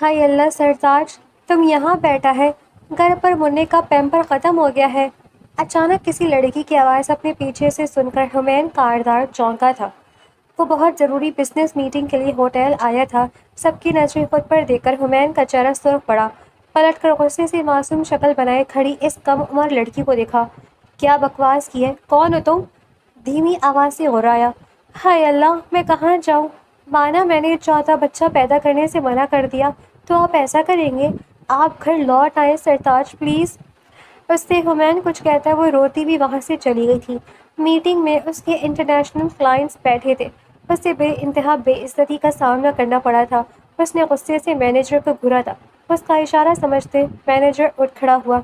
ہائے اللہ سرتاج، تم یہاں بیٹھا ہے؟ گھر پر منّے کا پیمپر ختم ہو گیا ہے۔ اچانک کسی لڑکی کی آواز اپنے پیچھے سے سن کر حمین کاردار چونکا تھا۔ وہ بہت ضروری بزنس میٹنگ کے لیے ہوٹل آیا تھا۔ سب کی نظریں خود پر دیکھ کر حمین کا چہرہ سرخ پڑا۔ پلٹ کر غصے سے معصوم شکل بنائے کھڑی اس کم عمر لڑکی کو دیکھا۔ کیا بکواس کی ہے؟ کون ہو تم؟ دھیمی آواز سے غرایا۔ ہائے اللہ، میں کہاں جاؤں؟ مانا میں نے چوتھا بچہ پیدا کرنے سے منع کر دیا تو آپ ایسا کریں گے؟ آپ گھر لوٹ آئے سرتاج پلیز۔ اس سے حمین کچھ کہتا وہ روتی بھی وہاں سے چلی گئی تھی۔ میٹنگ میں اس کے انٹرنیشنل کلائنٹس بیٹھے تھے۔ اسے بے انتہا بے عزتی کا سامنا کرنا پڑا تھا۔ اس نے غصے سے مینیجر کو گھورا تھا۔ اس کا اشارہ سمجھتے مینیجر اٹھ کھڑا ہوا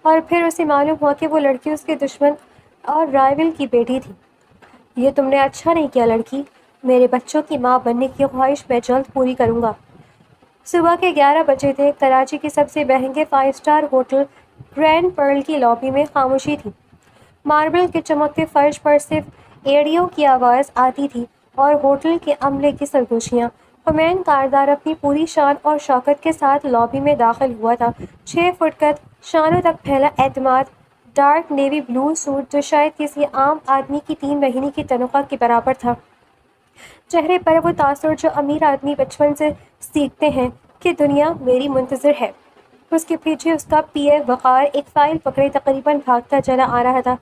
اور پھر اسے معلوم ہوا کہ وہ لڑکی اس کے دشمن اور رائول کی بیٹی تھی۔ یہ تم نے اچھا نہیں کیا لڑکی۔ میرے بچوں کی ماں بننے کی خواہش میں جلد پوری کروں گا۔ صبح کے 11 بجے تھے۔ کراچی کے سب سے مہنگے 5 اسٹار ہوٹل گرینڈ پرل کی لابی میں خاموشی تھی۔ ماربل کے چمکتے فرش پر صرف ایڑیوں کی آواز آتی تھی اور ہوٹل کے عملے کی سرگوشیاں۔ حمین کاردار اپنی پوری شان اور شوکت کے ساتھ لابی میں داخل ہوا تھا۔ 6 فٹ قد، شانوں تک پھیلا اعتماد، ڈارک نیوی بلو سوٹ جو شاید کسی عام آدمی کی 3 مہینے کی تنخواہ کے برابر تھا۔ چہرے پر وہ تاثر جو امیر آدمی بچپن سے سیکھتے ہیں کہ دنیا میری منتظر ہے۔ اس کے پیچھے اس کا پی اے وقار ایک فائل پکڑے تقریباً بھاگتا چلا آ رہا تھا۔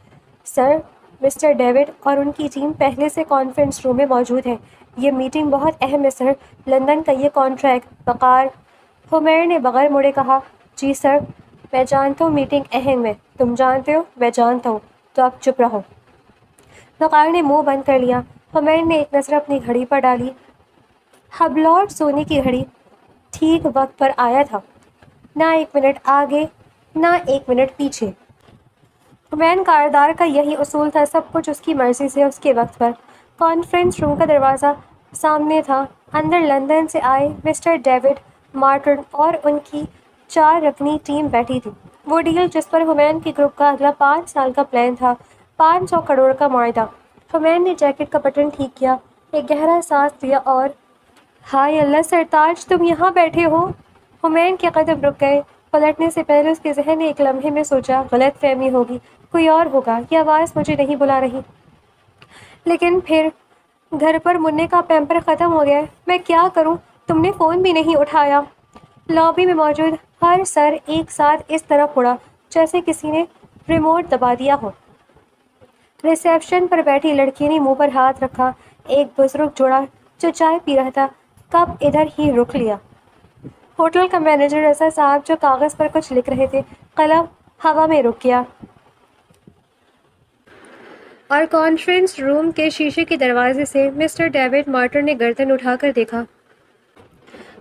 سر، مسٹر ڈیوڈ اور ان کی ٹیم پہلے سے کانفرنس روم میں موجود ہے۔ یہ میٹنگ بہت اہم ہے سر، لندن کا یہ کانٹریکٹ۔ وقار، حمیر نے بغیر مڑے کہا، جی سر، میں جانتا ہوں میٹنگ اہم ہے۔ تم جانتے ہو، میں جانتا ہوں، تو اب چپ رہو۔ وقار نے منہ بند کر لیا۔ حمیر نے ایک نظر اپنی گھڑی پر ڈالی۔ ہبلارڈ سونے کی گھڑی ٹھیک وقت پر آیا تھا، نہ 1 منٹ آگے نہ 1 منٹ پیچھے۔ حمین کاردار کا یہی اصول تھا، سب کچھ اس کی مرضی سے، اس کے وقت پر۔ کانفرنس روم کا دروازہ سامنے تھا۔ اندر لندن سے آئے مسٹر ڈیوڈ مارٹن اور ان کی 4 رکنی ٹیم بیٹھی تھی۔ وہ ڈیل جس پر حمین کے گروپ کا اگلا 5 سال کا پلان تھا، 500 کروڑ کا معاہدہ۔ حمین نے جیکٹ کا بٹن ٹھیک کیا، ایک گہرا سانس لیا اور ہائے اللہ سرتاج، تم یہاں بیٹھے ہو؟ حمین کے قدم رک گئے۔ پلٹنے سے پہلے اس کے ذہن نے ایک لمحے میں سوچا، غلط فہمی ہوگی، کوئی اور ہوگا، یہ آواز مجھے نہیں بلا رہی۔ لیکن پھر گھر پر منّے کا پیمپر ختم ہو گیا ہے، میں کیا کروں؟ تم نے فون بھی نہیں اٹھایا۔ لابی میں موجود ہر سر ایک ساتھ اس طرف مڑا جیسے کسی نے ریموٹ دبا دیا ہو۔ ریسیپشن پر بیٹھی لڑکی نے منہ پر ہاتھ رکھا۔ ایک بزرگ جوڑا جو چائے پی رہا تھا، کپ ادھر ہی رکھ لیا۔ ہوٹل کا مینیجر رضا صاحب جو کاغذ پر کچھ لکھ رہے تھے، قلم ہوا میں رک گیا اور کانفرنس روم کے شیشے کے دروازے سے مسٹر ڈیوڈ مارٹن نے گردن اٹھا کر دیکھا۔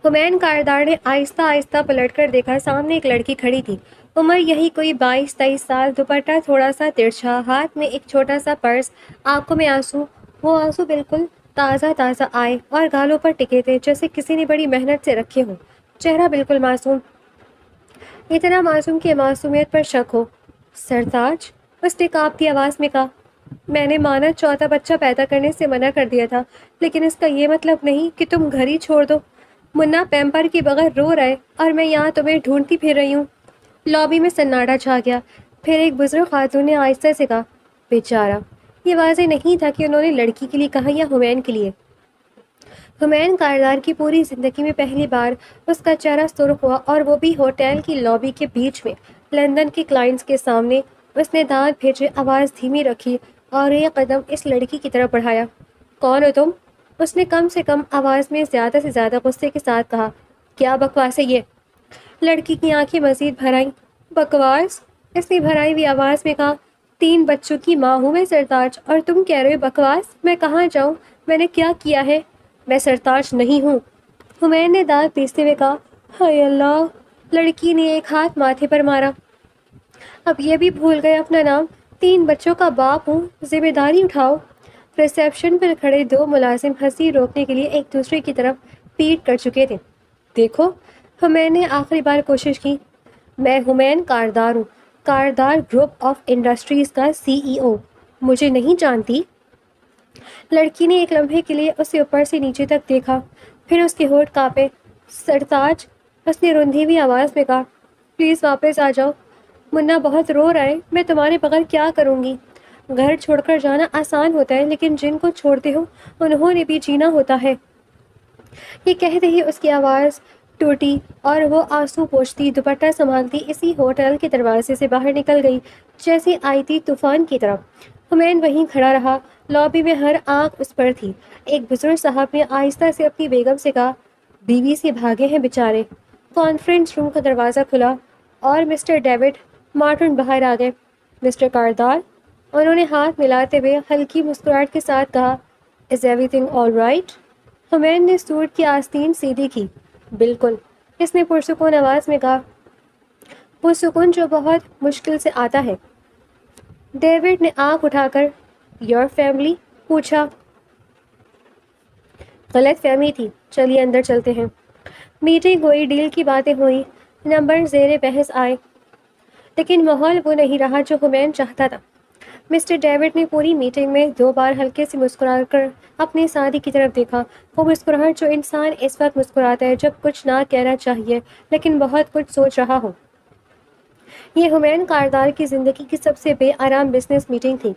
حمین کاردار نے آہستہ آہستہ پلٹ کر دیکھا۔ سامنے ایک لڑکی کھڑی تھی، عمر یہی کوئی 22-23 سال، دوپٹہ تھوڑا سا ترچھا، ہاتھ میں ایک چھوٹا سا پرس، آنکھوں میں آنسو۔ وہ آنسو بالکل تازہ تازہ آئے اور گالوں پر ٹکے تھے جیسے کسی نے بڑی محنت سے رکھے ہوں۔ چہرہ بالکل معصوم، اتنا معصوم کہ معصومیت پر شک ہو۔ سرتاج، اس نے کانپتی آواز میں کہا، میں نے مانا چوتھا بچہ پیدا کرنے سے منع کر دیا تھا، لیکن اس کا یہ مطلب نہیں کہ تم گھر ہی چھوڑ دو۔ منا پیمپر کے بغیر رو رہا ہے اور میں یہاں تمہیں ڈھونڈتی پھر رہی ہوں۔ لابی میں سناٹا چھا گیا۔ پھر ایک بزرگ خاتون نے آہستہ سے کہا، بیچارہ، یہ واضح نہیں تھا کہ انہوں نے لڑکی کے لیے کہا یا حمین کے لیے۔ حمین کاردار کی پوری زندگی میں پہلی بار اس کا چہرہ سرخ ہوا، اور وہ بھی ہوٹل کی لابی کے بیچ میں، لندن کے کلائنٹس کے سامنے۔ اس نے دانت بھیجے، آواز دھیمی رکھی اور ایک قدم اس لڑکی کی طرف بڑھایا۔ کون ہو تم؟ اس نے کم سے کم آواز میں زیادہ سے زیادہ غصے کے ساتھ کہا۔ کیا بکواس ہے یہ؟ لڑکی کی آنکھیں مزید بھر آئیں۔ بکواس؟ اس نے بھرائی ہوئی آواز میں کہا، 3 بچوں کی ماں ہوں میں سرتاج، اور تم کہہ رہے ہو بکواس؟ میں کہاں جاؤں؟ میں نے کیا کیا ہے؟ میں سرتاج نہیں ہوں۔ حمین نے دانت پیستے ہوئے کہا، ہائے اللہ۔ لڑکی نے ایک ہاتھ ماتھے پر مارا۔ اب یہ بھی بھول گئے اپنا نام؟ 3 بچوں کا باپ ہوں، ذمہ داری اٹھاؤ۔ ریسیپشن پر کھڑے 2 ملازم ہنسی روکنے کے لیے ایک دوسرے کی طرف پیٹ کر چکے تھے۔ دیکھو، حمین نے آخری بار کوشش کی، میں حمین کاردار ہوں، کاردار گروپ آف انڈسٹریز کا CEO، مجھے نہیں جانتی؟ لڑکی نے ایک لمحے کے لیے اسے اوپر سے نیچے تک دیکھا، پھر اس کے ہونٹ کانپے۔ سرتاج، اس نے رندھی ہوئی آواز میں کہا، پلیز واپس آ جاؤ، منا بہت رو رہا ہے، میں تمہارے بغیر کیا کروں گی؟ گھر چھوڑ کر جانا آسان ہوتا ہے، لیکن جن کو چھوڑتے ہو انہوں نے بھی جینا ہوتا ہے۔ یہ کہتے ہی اس کی آواز ٹوٹی اور وہ آنسو پوچھتی دوپٹہ سنبھالتی اسی ہوٹل کے دروازے سے باہر نکل گئی جیسے آئی تھی طوفان کی طرف۔ حمین وہیں کھڑا رہا، لابی میں ہر آنکھ اس پر تھی۔ ایک بزرگ صاحب نے آہستہ سے اپنی بیگم سے کہا، بیوی سے بھاگے ہیں بیچارے۔ کانفرنس روم کا دروازہ کھلا اور مسٹر ڈیوڈ مارٹن باہر آ گئے۔ مسٹر کاردار، انہوں نے ہاتھ ملاتے ہوئے ہلکی مسکراہٹ کے ساتھ کہا، is everything all right? Hameen نے سوٹ کی آستین سیدھی کی۔ بالکل، اس نے پرسکون آواز میں کہا، وہ سکون جو بہت مشکل سے آتا ہے۔ ڈیوڈ نے آنکھ اٹھا کر یور فیملی پوچھا۔ غلط فہمی تھی، چلیے اندر چلتے ہیں۔ میٹنگ ہوئی، ڈیل کی باتیں ہوئی، نمبر زیر بحث آئے، لیکن ماحول وہ نہیں رہا جو حمین چاہتا تھا۔ مسٹر ڈیوڈ نے پوری میٹنگ میں 2 بار ہلکے سے مسکرا کر اپنی ساتھی کی طرف دیکھا، وہ مسکراہٹ جو انسان اس وقت مسکراتا ہے جب کچھ نہ کہنا چاہیے لیکن بہت کچھ سوچ رہا ہو۔ یہ حمین کاردار کی زندگی کی سب سے بے آرام بزنس میٹنگ تھی۔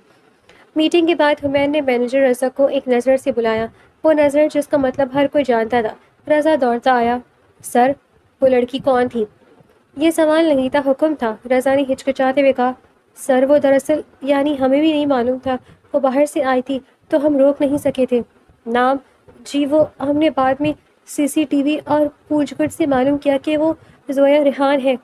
میٹنگ کے بعد حمین نے مینیجر رضا کو ایک نظر سے بلایا، وہ نظر جس کا مطلب ہر کوئی جانتا تھا۔ رضا دوڑتا آیا، سر، وہ لڑکی کون تھی؟ یہ سوال نہیں تھا، حکم تھا۔ رضا نے ہچکچاتے ہوئے کہا، سر وہ دراصل یعنی ہمیں بھی نہیں معلوم تھا، وہ باہر سے آئی تھی تو ہم روک نہیں سکے تھے۔ نام؟ جی وہ ہم نے بعد میں CCTV اور پوچھ گچھ سے معلوم کیا کہ وہ زویا ریحان ہے۔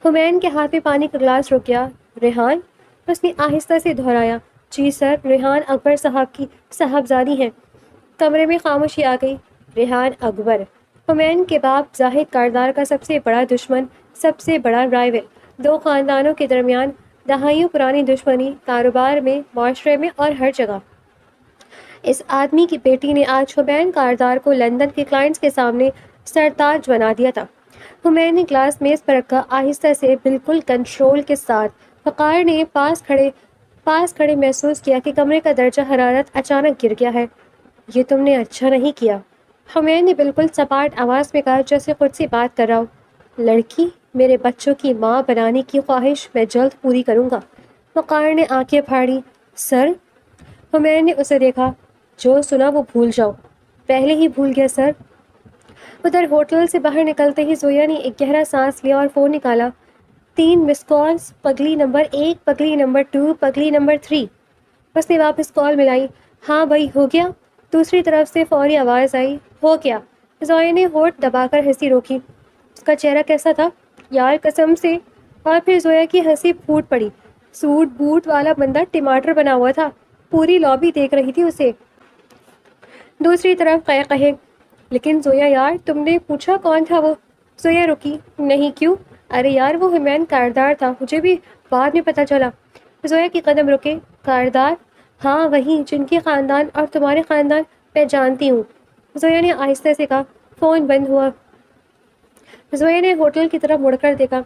حمین کے ہاتھ میں پانی کا گلاس رک گیا۔ ریحان؟ اس نے آہستہ سے دہرایا، جی سر، ریحان اکبر صاحب کی صاحبزادی ہیں۔ کمرے میں خاموشی آ گئی۔ ریحان اکبر، حمین کے باپ زاہد کاردار کا سب سے بڑا دشمن، سب سے بڑا رائول، 2 خاندانوں کے درمیان دہائیوں پرانی دشمنی، کاروبار میں، معاشرے میں اور ہر جگہ۔ اس آدمی کی بیٹی نے آج حمین کاردار کو لندن کے کلائنٹس کے سامنے سرتاج بنا دیا تھا۔ حمین نے گلاس میز پر رکھا، آہستہ سے، بالکل کنٹرول کے ساتھ۔ وقار نے پاس کھڑے محسوس کیا کہ کمرے کا درجہ حرارت اچانک گر گیا ہے۔ یہ تم نے اچھا نہیں کیا، حمین نے بالکل سپاٹ آواز میں کہا جیسے خود سے بات کر رہا ہو۔ لڑکی، میرے بچوں کی ماں بنانے کی خواہش میں جلد پوری کروں گا۔ وقار نے آنکھیں پھاڑی۔ سر؟ حمین نے اسے دیکھا، جو سنا وہ بھول جاؤ۔ پہلے ہی بھول گیا سر۔ ادھر ہوٹل سے باہر نکلتے ہی زویا نے ایک گہرا سانس لیا اور فون نکالا۔ 3 مس کالز، پگلی نمبر 1، پگلی نمبر 2، پگلی نمبر 3۔ اس نے واپس کال ملائی۔ ہاں بھائی، ہو گیا؟ دوسری طرف سے فوری آواز آئی، ہو گیا۔ زویا نے ہونٹ دبا کر ہنسی روکی۔ اس کا چہرہ کیسا تھا؟ یار قسم سے۔ اور پھر زویا کی ہنسی پھوٹ پڑی۔ سوٹ بوٹ والا بندہ ٹماٹر بنا ہوا تھا، پوری لابی دیکھ رہی تھی اسے۔ دوسری طرف قہقہے۔ لیکن زویا یار، تم نے پوچھا کون تھا وہ؟ زویا رکی۔ نہیں، کیوں؟ ارے یار، وہ حمین کاردار تھا، مجھے بھی بعد میں پتہ چلا۔ زویا کے قدم رکے۔ کاردار؟ ہاں وہی، جن کے خاندان اور تمہارے خاندان میں جانتی ہوں۔ زویا نے آہستہ سے کہا۔ فون بند ہوا۔ زویا نے ہوٹل کی طرف مڑ کر دیکھا۔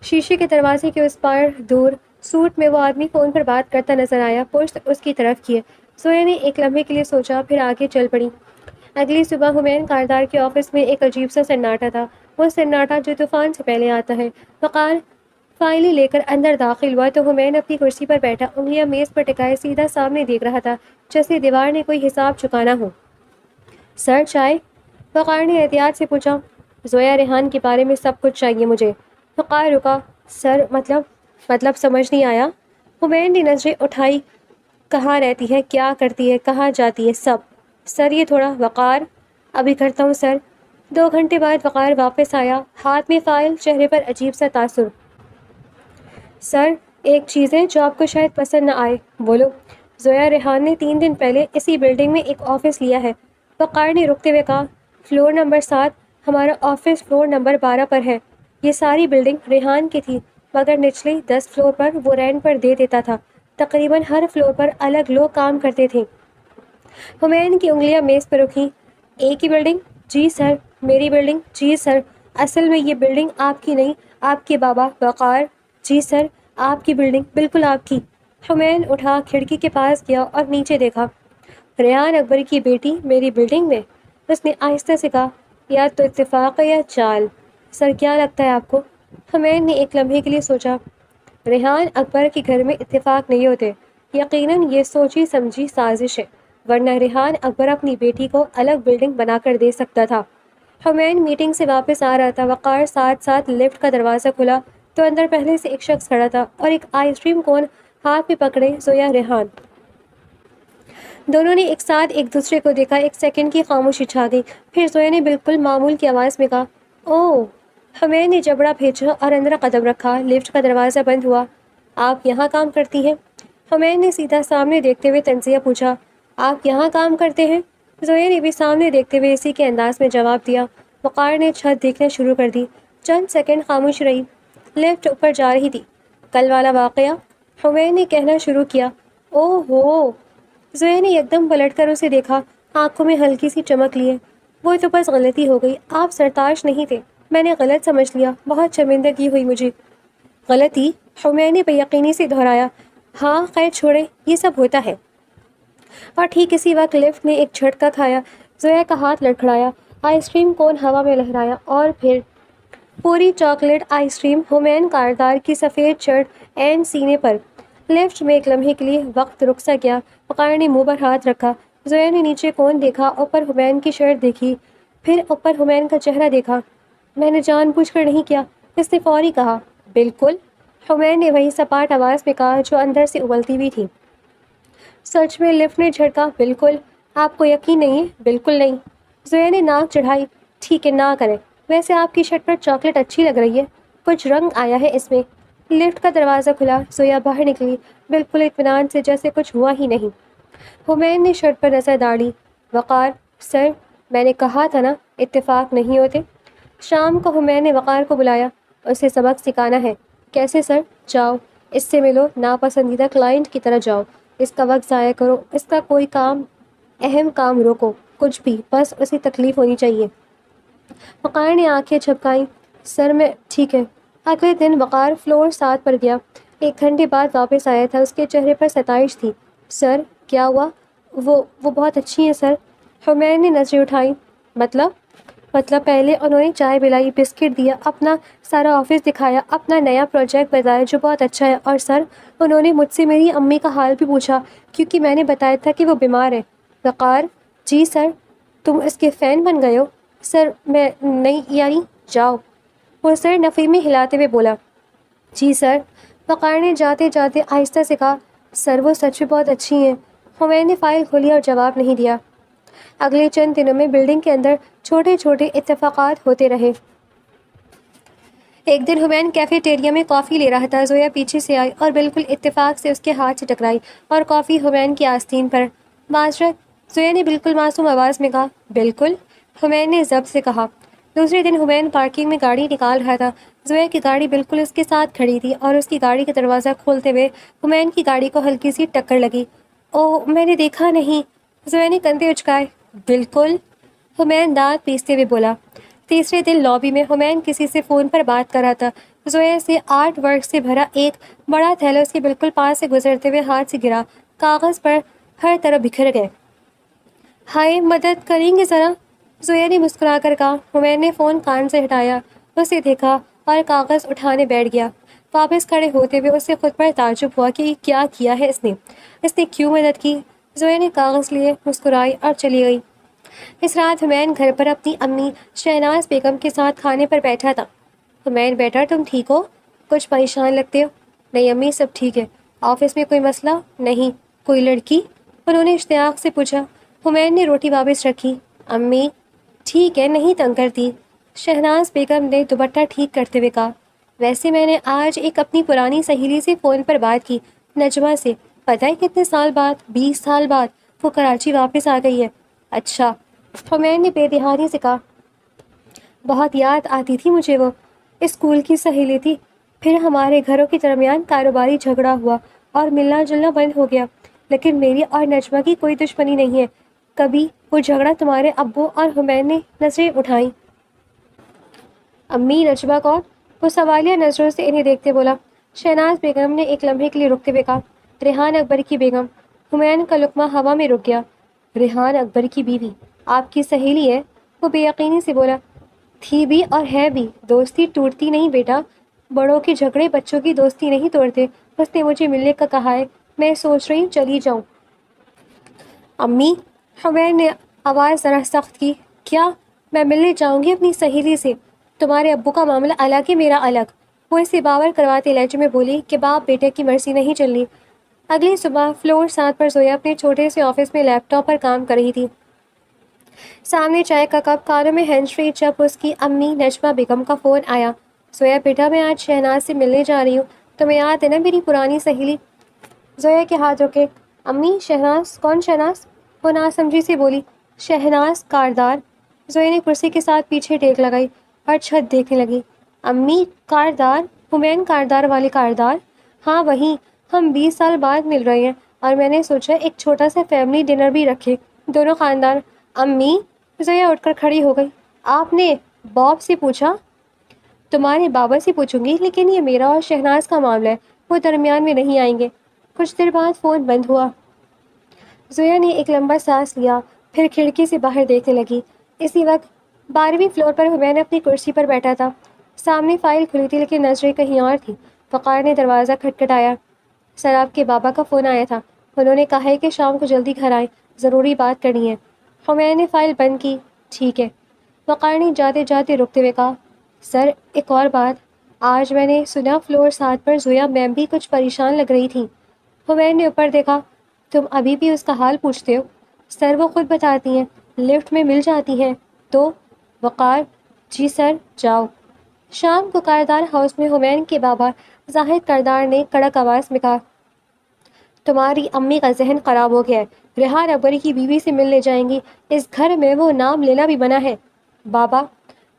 شیشے کے دروازے کے اس پار دور سوٹ میں وہ آدمی فون پر بات کرتا نظر آیا، پشت اس کی طرف کیے۔ زویا نے ایک لمحے کے لیے سوچا، پھر آگے چل پڑی۔ اگلی صبح حمین کاردار کے آفس میں ایک عجیب سا سناٹا تھا، وہ سناٹا جو طوفان سے پہلے آتا ہے۔ وقار فائلیں لے کر اندر داخل ہوا تو حمین اپنی کرسی پر بیٹھا، انگلیاں میز پر ٹکائے سیدھا سامنے دیکھ رہا تھا، جیسے دیوار نے کوئی حساب چکانا ہو۔ سر، چائے؟ وقار نے احتیاط سے پوچھا۔ زویا ریحان کے بارے میں سب کچھ چاہیے مجھے۔ وقار رکا۔ سر، مطلب سمجھ نہیں آیا۔ حمین نے نظریں اٹھائی۔ کہاں رہتی ہے، کیا کرتی ہے، کہاں جاتی ہے، سب۔ سر یہ تھوڑا۔ وقار ابھی کرتا ہوں سر۔ 2 گھنٹے بعد وقار واپس آیا، ہاتھ میں فائل، چہرے پر عجیب سا تاثر۔ سر، ایک چیز ہے جو آپ کو شاید پسند نہ آئے۔ بولو۔ زویا ریحان نے 3 دن پہلے اسی بلڈنگ میں ایک آفس لیا ہے۔ وقار نے رکتے ہوئے کہا، فلور نمبر 7، ہمارا آفس فلور نمبر 12 پر ہے۔ یہ ساری بلڈنگ ریحان کی تھی، مگر نچلے 10 فلور پر وہ رینٹ پر دے دیتا تھا۔ تقریباً ہر فلور پر الگ لوگ کام کرتے تھے۔ حمین کی انگلیاں میز پر رکھی۔ ایک ہی بلڈنگ؟ جی سر۔ میری بلڈنگ؟ جی سر۔ اصل میں یہ بلڈنگ آپ کی نہیں، آپ کے بابا۔ وقار جی سر، آپ کی بلڈنگ، بالکل آپ کی۔ حمین اٹھا، کھڑکی کے پاس گیا اور نیچے دیکھا۔ ریحان اکبر کی بیٹی میری بلڈنگ میں؟ اس نے آہستہ سے کہا۔ یا تو اتفاق ہے یا چال. سر کیا لگتا ہے آپ کو؟ حمید نے ایک لمحے کے لیے سوچا. ریحان اکبر کے گھر میں اتفاق نہیں ہوتے. یقیناً یہ سوچی سمجھی سازش ہے، ورنہ ریحان اکبر اپنی بیٹی کو الگ بلڈنگ بنا کر دے سکتا تھا. حمید میٹنگ سے واپس آ رہا تھا. وقار ساتھ ساتھ لفٹ کا دروازہ کھلا تو اندر پہلے سے ایک شخص کھڑا تھا اور ایک آئس کریم کون ہاتھ میں پکڑے زویا ریحان. دونوں نے ایک ساتھ ایک دوسرے کو دیکھا. ایک سیکنڈ کی خاموشی چھا گئی. پھر زویا نے بالکل معمول کی آواز میں کہا، اوہ. حمید نے جبڑا بھیجا اور اندر قدم رکھا. لفٹ کا دروازہ بند ہوا. آپ یہاں کام کرتی ہیں؟ حمید نے سیدھا سامنے دیکھتے ہوئے تنزیہ پوچھا. آپ یہاں کام کرتے ہیں؟ زویا نے بھی سامنے دیکھتے ہوئے اسی کے انداز میں جواب دیا. وقار نے چھت دیکھنا شروع کر دی. چند سیکنڈ خاموش رہی. لفٹ اوپر جا رہی تھی. کل والا واقعہ؟ حمید نے کہنا شروع کیا. اوہ ہو. زویا نے یکدم پلٹ کر اسے دیکھا. آنکھوں میں ہلکی سی چمک لیے. وہ تو بس غلطی ہو گئی. آپ سرتاج نہیں تھے. میں نے غلط سمجھ لیا. بہت شرمندگی ہوئی مجھے. غلطی؟ حمید نے بے یقینی سے دہرایا. ہاں خیر چھوڑے، یہ سب ہوتا ہے. اور ٹھیک اسی وقت لفٹ نے ایک جھٹکا کھایا. زویا کا ہاتھ لڑکھڑایا. آئس کریم کون ہوا میں لہرایا اور پھر پوری چاکلیٹ آئس کریم حمید کاردار کی سفید شرٹ عین سینے پر. لفٹ میں ایک لمحے کے لیے وقت رک سا گیا. وقار نے منہ پر ہاتھ رکھا. زویا نے نیچے کون دیکھا، اوپر حمید کی شرٹ دیکھی، پھر اوپر حمید کا چہرہ دیکھا. میں نے جان بوجھ کر نہیں کیا، اس نے فوری کہا. بالکل. حمید نے وہی سپاٹ آواز میں کہا جو اندر سے ابلتی بھی تھی. سچ میں؟ لفٹ نے جھڑکا. بالکل. آپ کو یقین نہیں ہے؟ بالکل نہیں. زویا نے ناک چڑھائی. ٹھیک ہے نہ کریں. ویسے آپ کی شرٹ پر چاکلیٹ اچھی لگ رہی ہے، کچھ رنگ آیا ہے اس میں. لفٹ کا دروازہ کھلا. زویا باہر نکلی بالکل اطمینان سے، جیسے کچھ ہوا ہی نہیں. حمید نے شرٹ پر نظر ڈالی. وقار. سر میں نے کہا تھا نا اتفاق نہیں ہوتے. شام کو حمید نے وقار کو بلایا. اسے سبق سکھانا ہے. کیسے سر؟ جاؤ اس سے ملو، ناپسندیدہ کلائنٹ کی طرح جاؤ. اس کا وقت ضائع کرو، اس کا کوئی کام اہم کام روکو، کچھ بھی، بس اسے تکلیف ہونی چاہیے. وقار نے آنکھیں جھپکائیں. سر میں ٹھیک ہے. اگلے دن وقار فلور 7 پر گیا. 1 گھنٹے بعد واپس آیا تھا. اس کے چہرے پر ستائش تھی. سر کیا ہوا؟ وہ بہت اچھی ہیں سر. حمید نے نظریں اٹھائیں. مطلب پہلے انہوں نے چائے پلائی، بسکٹ دیا، اپنا سارا آفس دکھایا، اپنا نیا پروجیکٹ بتایا جو بہت اچھا ہے. اور سر انہوں نے مجھ سے میری امی کا حال بھی پوچھا کیونکہ میں نے بتایا تھا کہ وہ بیمار ہے. وقار. جی سر. تم اس کے فین بن گئے ہو؟ سر میں نہیں، یعنی جاؤ. وہ سر نفی میں ہلاتے ہوئے بولا. جی سر. وقار نے جاتے جاتے آہستہ سے کہا. سر وہ سچ میں بہت اچھی ہیں. حمید نے فائل کھولی اور جواب نہیں دیا. اگلے چند دنوں میں بلڈنگ کے اندر چھوٹے چھوٹے اتفاقات ہوتے رہے. ایک دن حمید کیفیٹیریا میں کافی لے رہا تھا. زویا پیچھے سے آئی اور بالکل اتفاق سے اس کے ہاتھ سے ٹکرائی اور کافی حمید کی آستین پر. معذرت. زویا نے بالکل معصوم آواز میں کہا. بالکل. حمید نے ضبط سے کہا. دوسرے دن حمید پارکنگ میں گاڑی نکال رہا تھا. زویا کی گاڑی بالکل اس کے ساتھ کھڑی تھی اور اس کی گاڑی کا دروازہ کھولتے ہوئے حمید کی گاڑی کو ہلکی سی ٹکر لگی. اوہ میں نے دیکھا نہیں. زویا نے کندھے اچکائے. بالکل. حمید دانت پیستے ہوئے بولا. تیسرے دن لابی میں حمید کسی سے فون پر بات کر رہا تھا. زویا سے آرٹ ورک سے بھرا ایک بڑا تھیلا اس کے بالکل پاس سے گزرتے ہوئے ہاتھ سے گرا. کاغذ پر ہر طرف بکھر گئے. ہائے مدد کریں گے ذرا؟ زویا نے مسکرا کر کہا. حمید نے فون کان سے ہٹایا، اسے دیکھا اور کاغذ اٹھانے بیٹھ گیا. واپس کھڑے ہوتے ہوئے اسے خود پر تعجب ہوا کہ کیا کیا ہے اس نے کیوں مدد کی. زویا نے کاغذ لیے، مسکرائی اور چلی گئی. اس رات حمید گھر پر اپنی امی شہناز بیگم کے ساتھ کھانے پر بیٹھا تھا. حمید بیٹا تم ٹھیک ہو؟ کچھ پریشان لگتے ہو. نہیں امی سب ٹھیک ہے. آفس میں کوئی مسئلہ؟ نہیں. کوئی لڑکی؟ انہوں نے اشتیاق سے پوچھا. حمید نے روٹی واپس رکھی. امی ٹھیک ہے، نہیں تنگ کرتی. شہناز بیگم نے دوپٹہ ٹھیک کرتے ہوئے کہا. ویسے میں نے آج ایک اپنی پرانی سہیلی سے فون پر بات کی، نجمہ سے. پتہ ہے کتنے سال بعد، 20 سال بعد وہ کراچی واپس آ گئی ہے. اچھا. حمید نے بے دہانی سے کہا. بہت یاد آتی تھی مجھے وہ. اسکول کی سہیلی تھی، پھر ہمارے گھروں کے درمیان کاروباری جھگڑا ہوا اور ملنا جلنا بند ہو گیا. لیکن میری اور نجمہ کی کوئی دشمنی نہیں ہے. کبھی وہ جھگڑا تمہارے ابو اور حمید نے نظریں اٹھائیں. امی نجمہ کون؟ وہ سوالیہ نظروں سے انہیں دیکھتے بولا. شہناز بیگم نے ایک لمحے کے لیے رکتے ہوئے کہا. ریحان اکبر کی بیگم. حمید کا لقمہ ہوا میں رک گیا. ریحان اکبر کی بیوی آپ کی سہیلی ہے؟ وہ بے یقینی سے بولا، تھی بھی اور ہے بھی، دوستی ٹوٹتی نہیں بیٹا، بڑوں کے جھگڑے بچوں کی دوستی نہیں توڑتے۔ اس نے مجھے ملنے کا کہا ہے، میں سوچ رہی ہوں چلی جاؤں۔ امی، حمید نے آواز ذرا سخت کی۔ کیا؟ میں ملنے جاؤں گی اپنی سہیلی سے، تمہارے ابو کا معاملہ الگ ہے، میرا الگ۔ وہ اسے باور کرواتے لہجے میں بولی کہ باپ بیٹے کی مرضی نہیں چلنی۔ اگلی صبح فلور 7 پر زویا اپنے چھوٹے سے آفس میں لیپ ٹاپ پر کام کر رہی تھی، سامنے چائے کا کپ، کانوں میں ہینڈ فری، جب اس کی امی نجمہ بیگم کا فون آیا۔ زویا بیٹا، میں آج شہناز سے ملنے جا رہی ہوں، تمہیں یاد ہے نا میری پرانی سہیلی؟ زویا کے ہاتھ رکے۔ امی، شہناز؟ کون شہناز؟ وہ ناسمجھی سے بولی۔ شہناز کاردار۔ زویا نے کرسی کے ساتھ پیچھے ٹیک لگائی اور چھت دیکھنے لگی۔ امی، کاردار؟ ہمین کاردار والے کاردار؟ ہاں وہیں، ہم 20 سال بعد مل رہے ہیں اور میں نے سوچا ایک چھوٹا سا فیملی ڈنر بھی رکھے، دونوں خاندان۔ امی، زویا اٹھ کر کھڑی ہو گئی۔ آپ نے باب سے پوچھا؟ تمہارے بابا سے پوچھوں گی، لیکن یہ میرا اور شہناز کا معاملہ ہے، وہ درمیان میں نہیں آئیں گے۔ کچھ دیر بعد فون بند ہوا۔ زویا نے ایک لمبا سانس لیا، پھر کھڑکی سے باہر دیکھنے لگی۔ اسی وقت 12ویں فلور پر حمید اپنی کرسی پر بیٹھا تھا، سامنے فائل کھلی تھی لیکن نظریں کہیں اور تھی۔ وقار نے دروازہ کھٹکھٹایا۔ سر، آپ کے بابا کا فون آیا تھا، انہوں نے کہا ہے کہ شام کو جلدی گھر آئیں، ضروری بات کرنی ہے۔ حمید نے فائل بند کی۔ ٹھیک ہے۔ وقار نے جاتے جاتے رکتے ہوئے کہا، سر ایک اور بات، آج میں نے سنا فلور 7 پر زویا میم بھی کچھ پریشان لگ رہی تھی۔ حمید نے اوپر دیکھا۔ تم ابھی بھی اس کا حال پوچھتے ہو؟ سر وہ خود بتاتی ہیں، لفٹ میں مل جاتی ہیں تو۔ وقار، جی سر، جاؤ۔ شام کو کاردار ہاؤس میں حمید کے بابا زاہد کاردار نے کڑک آواز میں کہا، تمہاری امی کا ذہن خراب ہو گیا ہے، ریحان اکبری کی بیوی سے ملنے جائیں گی، اس گھر میں وہ نام لینا بھی منع ہے۔ بابا،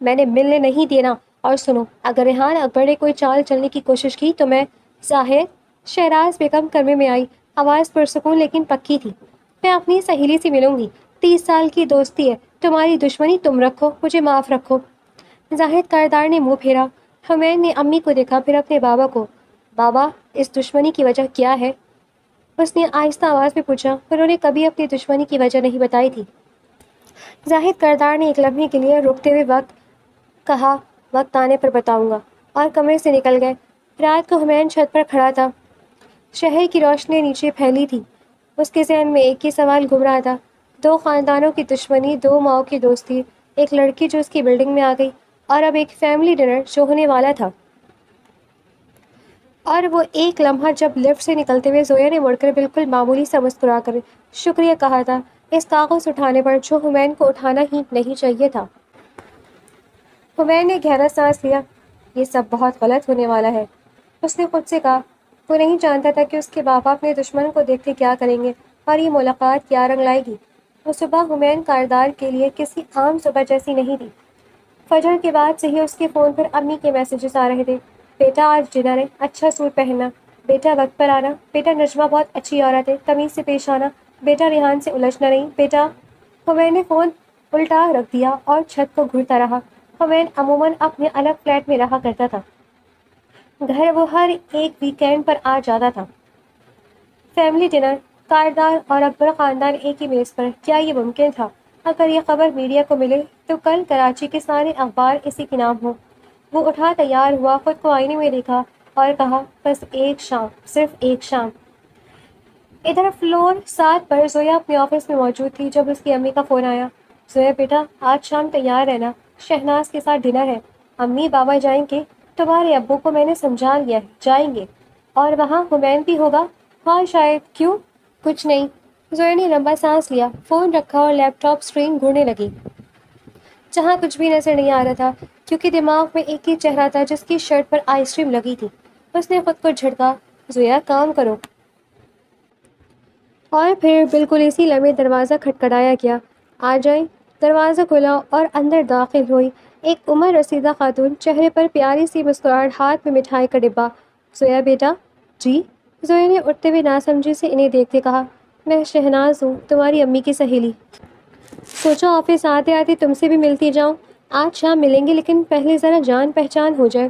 میں نے ملنے نہیں دینا، اور سنو، اگر ریحان اکبر نے کوئی چال چلنے کی کوشش کی تو میں۔ زاہد، شہراز بیگم کمرے میں آئی، آواز پرسکون لیکن پکی تھی۔ میں اپنی سہیلی سے ملوں گی، 30 سال کی دوستی ہے، تمہاری دشمنی تم رکھو، مجھے معاف رکھو۔ زاہد کاردار نے منہ پھیرا۔ حمید نے امی کو دیکھا، پھر اپنے بابا کو۔ بابا، اس دشمنی کی وجہ کیا ہے؟ اس نے آہستہ آواز میں پوچھا۔ انہوں نے کبھی اپنی دشمنی کی وجہ نہیں بتائی تھی۔ زاہد کاردار نے ایک لمحے کے لیے رکتے ہوئے کہا، وقت آنے پر بتاؤں گا، اور کمرے سے نکل گئے۔ رات کو حمید چھت پر کھڑا تھا، شہر کی روشنی نیچے پھیلی تھی۔ اس کے ذہن میں ایک ہی سوال گھوم رہا تھا، 2 خاندانوں کی دشمنی، 2 ماؤں کی دوستی، ایک لڑکی جو اس کی بلڈنگ میں آ گئی، اور اب ایک فیملی ڈنر جو ہونے والا تھا۔ اور وہ ایک لمحہ جب لفٹ سے نکلتے ہوئے زویا نے مڑ کر بالکل معمولی سا مسکرا کر شکریہ کہا تھا، اس کاغذ اٹھانے پر جو حمید کو اٹھانا ہی نہیں چاہیے تھا۔ حمید نے گہرا سانس لیا۔ یہ سب بہت غلط ہونے والا ہے، اس نے خود سے کہا۔ وہ نہیں جانتا تھا کہ اس کے بابا اپنے دشمن کو دیکھتے کیا کریں گے اور یہ ملاقات کیا رنگ لائے گی۔ وہ صبح حمید کاردار کے لیے کسی عام صبح جیسی نہیں تھی۔ فجر کے بعد سے ہی اس کے فون پر امی کے میسیجز آ رہے تھے، بیٹا آج ڈنر ہے، اچھا سوٹ پہننا، بیٹا وقت پر آنا، بیٹا نجمہ بہت اچھی عورت ہے، تمیز سے پیش آنا، بیٹا ریحان سے الجھنا نہیں، بیٹا۔ حمید نے فون الٹا رکھ دیا اور چھت کو گھورتا رہا۔ حمید عموماً اپنے الگ فلیٹ میں رہا کرتا تھا، گھر وہ ہر ایک ویکینڈ پر آ جاتا تھا۔ فیملی ڈنر، کاردار اور اکبر خاندان ایک ہی میز پر، کیا یہ ممکن تھا؟ اگر یہ خبر میڈیا کو ملے تو کل کراچی کے سارے اخبار اسی کے نام ہوں۔ وہ اٹھا تیار ہوا، خود کو آئینے میں دیکھا اور کہا، بس ایک شام، صرف ایک شام۔ ادھر فلور 7 پر زویا اپنے آفس میں موجود تھی جب اس کی امی کا فون آیا۔ زویا بیٹا، آج شام تیار رہنا، شہناز کے ساتھ ڈنر ہے، امی بابا جائیں گے، تمہارے ابو کو میں نے سمجھا لیا ہے، جائیں گے، اور وہاں حمید بھی ہوگا۔ ہاں شاید، کیوں؟ کچھ نہیں۔ زویا نے لمبا سانس لیا، فون رکھا اور لیپ ٹاپ اسکرین گھورنے لگی، جہاں کچھ بھی نظر نہیں آ رہا تھا کیونکہ دماغ میں ایک ہی چہرہ تھا جس کی شرٹ پر آئس کریم لگی تھی۔ اس نے خود کو جھٹکا، زویا کام کرو۔ اور پھر بالکل اسی لمحے دروازہ کھٹکھٹایا گیا۔ آ جائیں۔ دروازہ کھلا اور اندر داخل ہوئی ایک عمر رسیدہ خاتون، چہرے پر پیاری سی مسکراہٹ، ہاتھ میں مٹھائی کا ڈبہ۔ زویا بیٹا۔ جی؟ زویا نے اٹھتے ہوئے ناسمجھی سے انہیں دیکھتے کہا، میں شہناز ہوں، تمہاری امی کی سہیلی۔ سوچا آفس آتے آتے تم سے بھی ملتی جاؤں، آج شام ملیں گے لیکن پہلے ذرا جان پہچان ہو جائے۔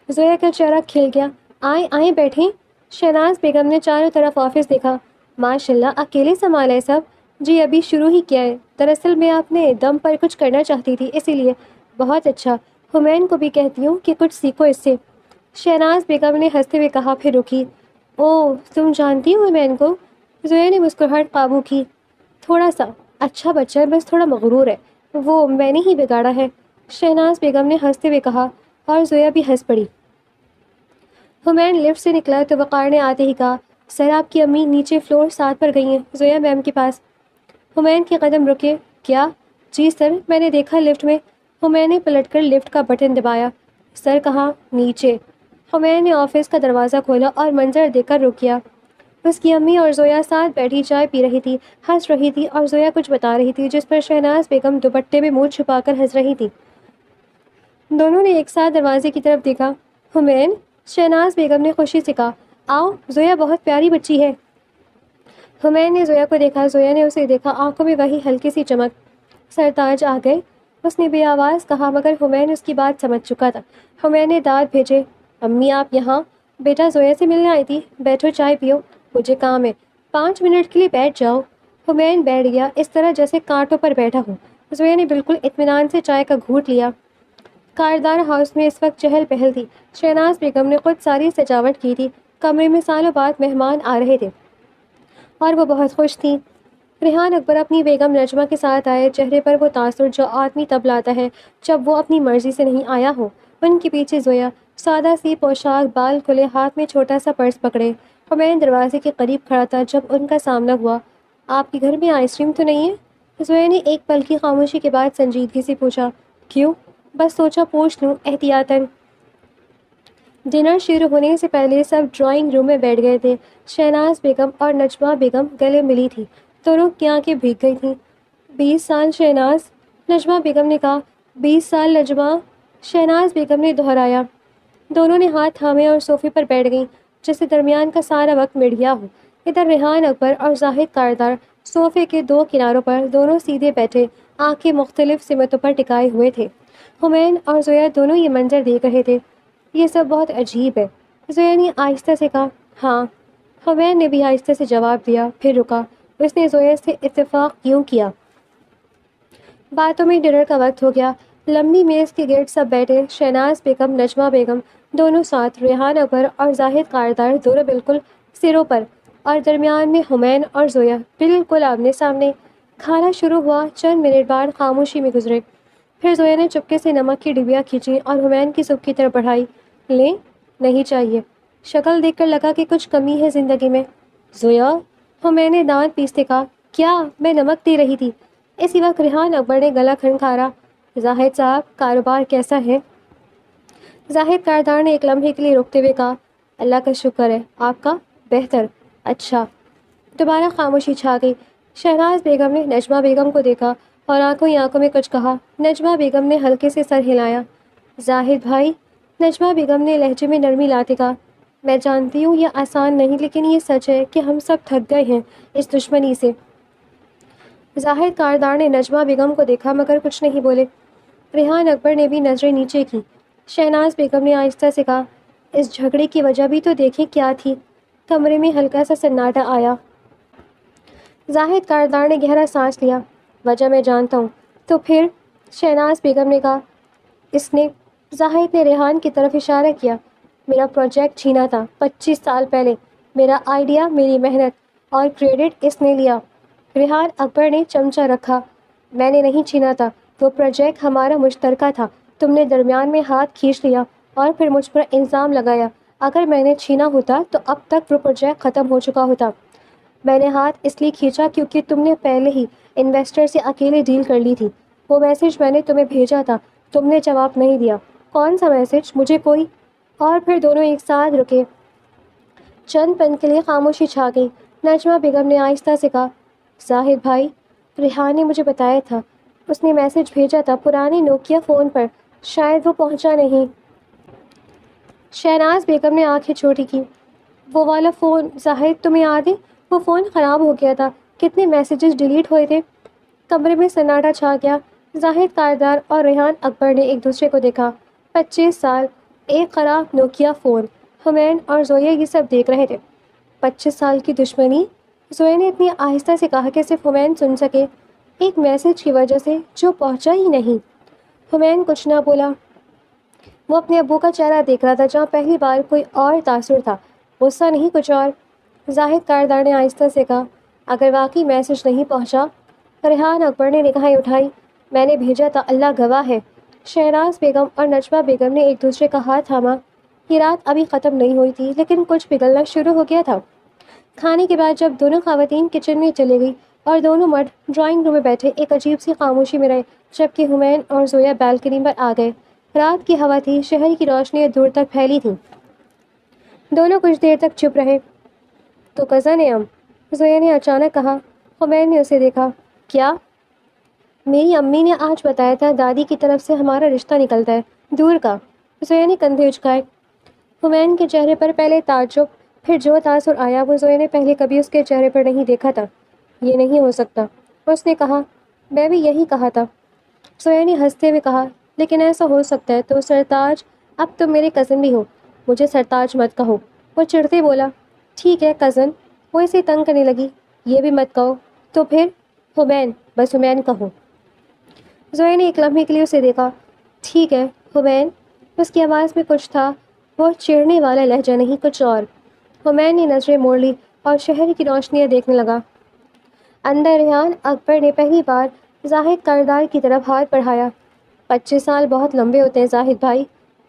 زویا کا چہرہ کھل گیا۔ آئیں آئیں بیٹھیں۔ شہناز بیگم نے چاروں طرف آفس دیکھا۔ ماشاء اللہ، اکیلے سنبھالا ہے سب، جی ابھی شروع ہی کیا ہے، دراصل میں اپنے دم پر کچھ کرنا چاہتی تھی اسی لیے۔ بہت اچھا، حمین کو بھی کہتی ہوں کہ کچھ سیکھو اس سے، شہناز بیگم نے ہنستے ہوئے کہا، پھر رکی۔ اوہ تم جانتی ہو حمین کو؟ زویا نے مسکراہٹ قابو کی۔ تھوڑا سا، اچھا بچہ ہے، بس تھوڑا مغرور ہے، وہ میں نے ہی بگاڑا ہے، شہناز بیگم نے ہنستے ہوئے کہا، اور زویا بھی ہنس پڑی۔ حمین لفٹ سے نکلا تو وقار نے آتے ہی کہا، سر آپ کی امی نیچے فلور 7 پر گئی ہیں زویا میم کے پاس۔ حمین کے قدم رکے۔ کیا؟ جی سر، میں نے دیکھا لفٹ میں۔ حمین نے پلٹ کر لفٹ کا بٹن دبایا۔ سر کہاں؟ نیچے۔ حمین نے آفس کا دروازہ کھولا اور منظر دیکھ کر رک گیا۔ اس کی امی اور زویا ساتھ بیٹھی چائے پی رہی تھی، ہنس رہی تھی، اور زویا کچھ بتا رہی تھی جس پر شہناز بیگم دوپٹے میں منہ چھپا کر ہنس رہی تھی۔ دونوں نے ایک ساتھ دروازے کی طرف دیکھا۔ حمین، شہناز بیگم نے خوشی سے کہا، آؤ زویا بہت پیاری بچی ہے۔ حمین نے زویا کو دیکھا، زویا نے اسے دیکھا، آنکھوں میں وہی ہلکی سی چمک۔ سرتاج آ گئے، اس نے بے آواز کہا، مگر حمین اس کی بات سمجھ چکا تھا۔ حمین نے دانت بھیجے۔ امی آپ یہاں؟ بیٹا زویا سے ملنے آئی تھی، بیٹھو چائے پیو، مجھے کام ہے، 5 منٹ کے لیے بیٹھ جاؤ۔ حمین بیٹھ گیا، اس طرح جیسے کانٹوں پر بیٹھا ہو۔ زویا نے بالکل اطمینان سے چائے کا گھونٹ لیا۔ کاردار ہاؤس میں اس وقت چہل پہل تھی۔ شہناز بیگم نے خود ساری سجاوٹ کی تھی، کمرے میں سالوں بعد مہمان آ رہے تھے اور وہ بہت خوش تھیں۔ ریحان اکبر اپنی بیگم نجمہ کے ساتھ آئے، چہرے پر وہ تاثر جو آدمی تب لاتا ہے جب وہ اپنی مرضی سے نہیں آیا ہو۔ ان کے پیچھے زویا، سادہ سی پوشاک، بال کھلے، ہاتھ میں چھوٹا سا پرس پکڑے۔ حمین دروازے کے قریب کھڑا تھا جب ان کا سامنا ہوا۔ آپ کے گھر میں آئس کریم تو نہیں ہے؟ زویا نے ایک پل کی خاموشی کے بعد سنجیدگی سے پوچھا۔ کیوں؟ بس سوچا پوچھ لوں احتیاطاً۔ ڈنر شروع ہونے سے پہلے سب ڈرائنگ روم میں بیٹھ گئے تھے۔ شہناز بیگم اور نجمہ بیگم گلے ملی تھی، دونوں کی آنکھیں بھیگ گئی تھیں۔ 20 سال شہناز، نجمہ بیگم نے کہا۔ 20 سال نجمہ، شہناز بیگم نے دہرایا۔ دونوں نے ہاتھ تھامے اور صوفے پر بیٹھ گئیں جیسے درمیان کا سارا وقت مٹ گیا ہو۔ ادھر ریحان اکبر اور زاہد کاردار صوفے کے دو کناروں پر، دونوں سیدھے بیٹھے، آنکھیں مختلف سمتوں پر ٹکائے ہوئے تھے۔ حمین اور زویا دونوں یہ منظر دیکھ رہے تھے۔ یہ سب بہت عجیب ہے، زویا نے آہستہ سے کہا۔ ہاں، حمین نے بھی آہستہ سے جواب دیا، پھر رکا۔ اس نے زویا سے اتفاق کیوں کیا؟ باتوں میں ڈنر کا وقت ہو گیا۔ لمبی میز کے گرد سب بیٹھے، شہناز بیگم، نجمہ بیگم دونوں ساتھ، ریحان اکبر اور زاہد کاردار دونوں بالکل سروں پر، اور درمیان میں حمین اور زویا بالکل آمنے سامنے۔ کھانا شروع ہوا، چند منٹ بعد خاموشی میں گزرے۔ پھر زویا نے چپکے سے نمک کی ڈبیاں کھینچی اور حمین کی سب کی طرف بڑھائی۔ لیں؟ نہیں چاہیے، شکل دیکھ کر لگا کہ کچھ کمی ہے زندگی میں۔ زویا، حمین نے دانت پیستے کہا، کیا؟ میں نمک دے رہی تھی۔ اسی وقت ریحان اکبر نے گلا کھنکھارا۔ زاہد صاحب، کاروبار کیسا ہے؟ زاہد کاردار نے ایک لمحے کے لیے رکتے ہوئے کہا، اللہ کا شکر ہے، آپ کا؟ بہتر۔ اچھا۔ دوبارہ خاموشی چھا گئی۔ شہناز بیگم نے نجمہ بیگم کو دیکھا اور آنکھوں ہی آنکھوں میں کچھ کہا۔ نجمہ بیگم نے ہلکے سے سر ہلایا۔ زاہد بھائی، نجمہ بیگم نے لہجے میں نرمی لاتے کہا، میں جانتی ہوں یہ آسان نہیں، لیکن یہ سچ ہے کہ ہم سب تھک گئے ہیں اس دشمنی سے۔ زاہد کاردار نے نجمہ بیگم کو دیکھا مگر کچھ نہیں بولے۔ ریحان اکبر نے بھی نظریں نیچے کی۔ شہناز بیگم نے آہستہ سے کہا، اس جھگڑے کی وجہ بھی تو دیکھیں کیا تھی۔ کمرے میں ہلکا سا سناٹا آیا۔ زاہد کاردار نے گہرا سانس لیا۔ وجہ میں جانتا ہوں۔ تو پھر؟ شہناز بیگم نے کہا، اس نے، زاہد نے ریحان کی طرف اشارہ کیا، میرا پروجیکٹ چھینا تھا 25 سال پہلے، میرا آئیڈیا، میری محنت، اور کریڈٹ اس نے لیا۔ ریحان اکبر نے چمچہ رکھا۔ میں نے نہیں چھینا تھا، وہ پروجیکٹ ہمارا مشترکہ تھا، تم نے درمیان میں ہاتھ کھینچ لیا اور پھر مجھ پر الزام لگایا۔ اگر میں نے چھینا ہوتا تو اب تک وہ پروجیکٹ ختم ہو چکا ہوتا۔ میں نے ہاتھ اس لیے کھینچا کیونکہ تم نے پہلے ہی انویسٹر سے اکیلے ڈیل کر لی تھی۔ وہ میسج میں نے تمہیں بھیجا تھا، تم نے جواب نہیں دیا۔ کون سا میسج؟ مجھے کوئی؟ اور پھر دونوں ایک ساتھ رکے۔ چند پن کے لیے خاموشی چھا گئی۔ نجمہ بیگم نے آہستہ سے کہا، زاہد بھائی، ریحان نے مجھے بتایا تھا، اس نے میسج بھیجا تھا پرانے نوکیا فون پر، شاید وہ پہنچا نہیں۔ شہناز بیگم نے آنکھیں چھوٹی کی۔ وہ والا فون؟ زاہد تمہیں یاد ہے وہ فون خراب ہو گیا تھا، کتنے میسیجز ڈیلیٹ ہوئے تھے۔ کمرے میں سناٹا چھا گیا۔ زاہد کاردار اور ریحان اکبر نے ایک دوسرے کو دیکھا۔ 25 سال، ایک خراب نوکیا فون، حمین اور زویا یہ سب دیکھ رہے تھے۔ 25 سال کی دشمنی؟ زویا نے اتنی آہستہ سے کہا کہ صرف حمین سن سکے، ایک میسج کی وجہ سے جو پہنچا ہی نہیں۔ حمین کچھ نہ بولا، وہ اپنے ابو کا چہرہ دیکھ رہا تھا جہاں پہلی بار کوئی اور تاثر تھا، غصہ نہیں کچھ اور۔ زاہد کاردار نے آہستہ سے کہا، اگر واقعی میسج نہیں پہنچا؟ ریحان اکبر نے نگاہیں اٹھائی، میں نے بھیجا تھا، اللہ گواہ ہے۔ شہناز بیگم اور نجمہ بیگم نے ایک دوسرے کا ہاتھ تھاما۔ یہ رات ابھی ختم نہیں ہوئی تھی لیکن کچھ پگھلنا شروع ہو گیا تھا۔ کھانے کے بعد جب دونوں خواتین کچن میں چلے گئی اور دونوں مرد ڈرائنگ روم میں بیٹھے، ایک عجیب سی خاموشی میں رہے جبکہ حمین اور زویا بالکنی پر آ گئے۔ رات کی ہوا تھی، شہر کی روشنیاں دور تک پھیلی تھیں۔ دونوں کچھ دیر تک چپ رہے۔ تو کزن ہے ہم، زویا نے اچانک کہا۔ حمین نے اسے دیکھا۔ کیا؟ میری امی نے آج بتایا تھا، دادی کی طرف سے ہمارا رشتہ نکلتا ہے، دور کا۔ زویا نے کندھے اچکائے۔ حمین کے چہرے پر پہلے تعجب، پھر جو تاثر آیا وہ زویا نے پہلے کبھی اس کے چہرے پر نہیں دیکھا تھا۔ یہ نہیں ہو سکتا، اس نے کہا۔ میں بھی یہی کہا تھا، زویا نے ہنستے ہوئے کہا، لیکن ایسا ہو سکتا ہے تو سرتاج، اب تم میرے کزن بھی ہو، مجھے سرتاج مت کہو۔ وہ چڑھتے بولا۔ ٹھیک ہے کزن۔ وہ اسے تنگ کرنے لگی۔ یہ بھی مت کہو۔ تو پھر؟ حمین، بس حمین کہو۔ زویا نے ایک لمحے کے لیے اسے دیکھا۔ ٹھیک ہے حمین۔ اس کی آواز میں کچھ تھا، وہ چڑھنے والا لہجہ نہیں، کچھ اور۔ حمین نے نظریں موڑ لی اور شہر کی روشنیاں دیکھنے لگا۔ اندر ریحان اکبر نے پہلی بار زاہد کاردار کی طرف ہاتھ بڑھایا۔ 25 سال بہت لمبے ہوتے ہیں زاہد بھائی۔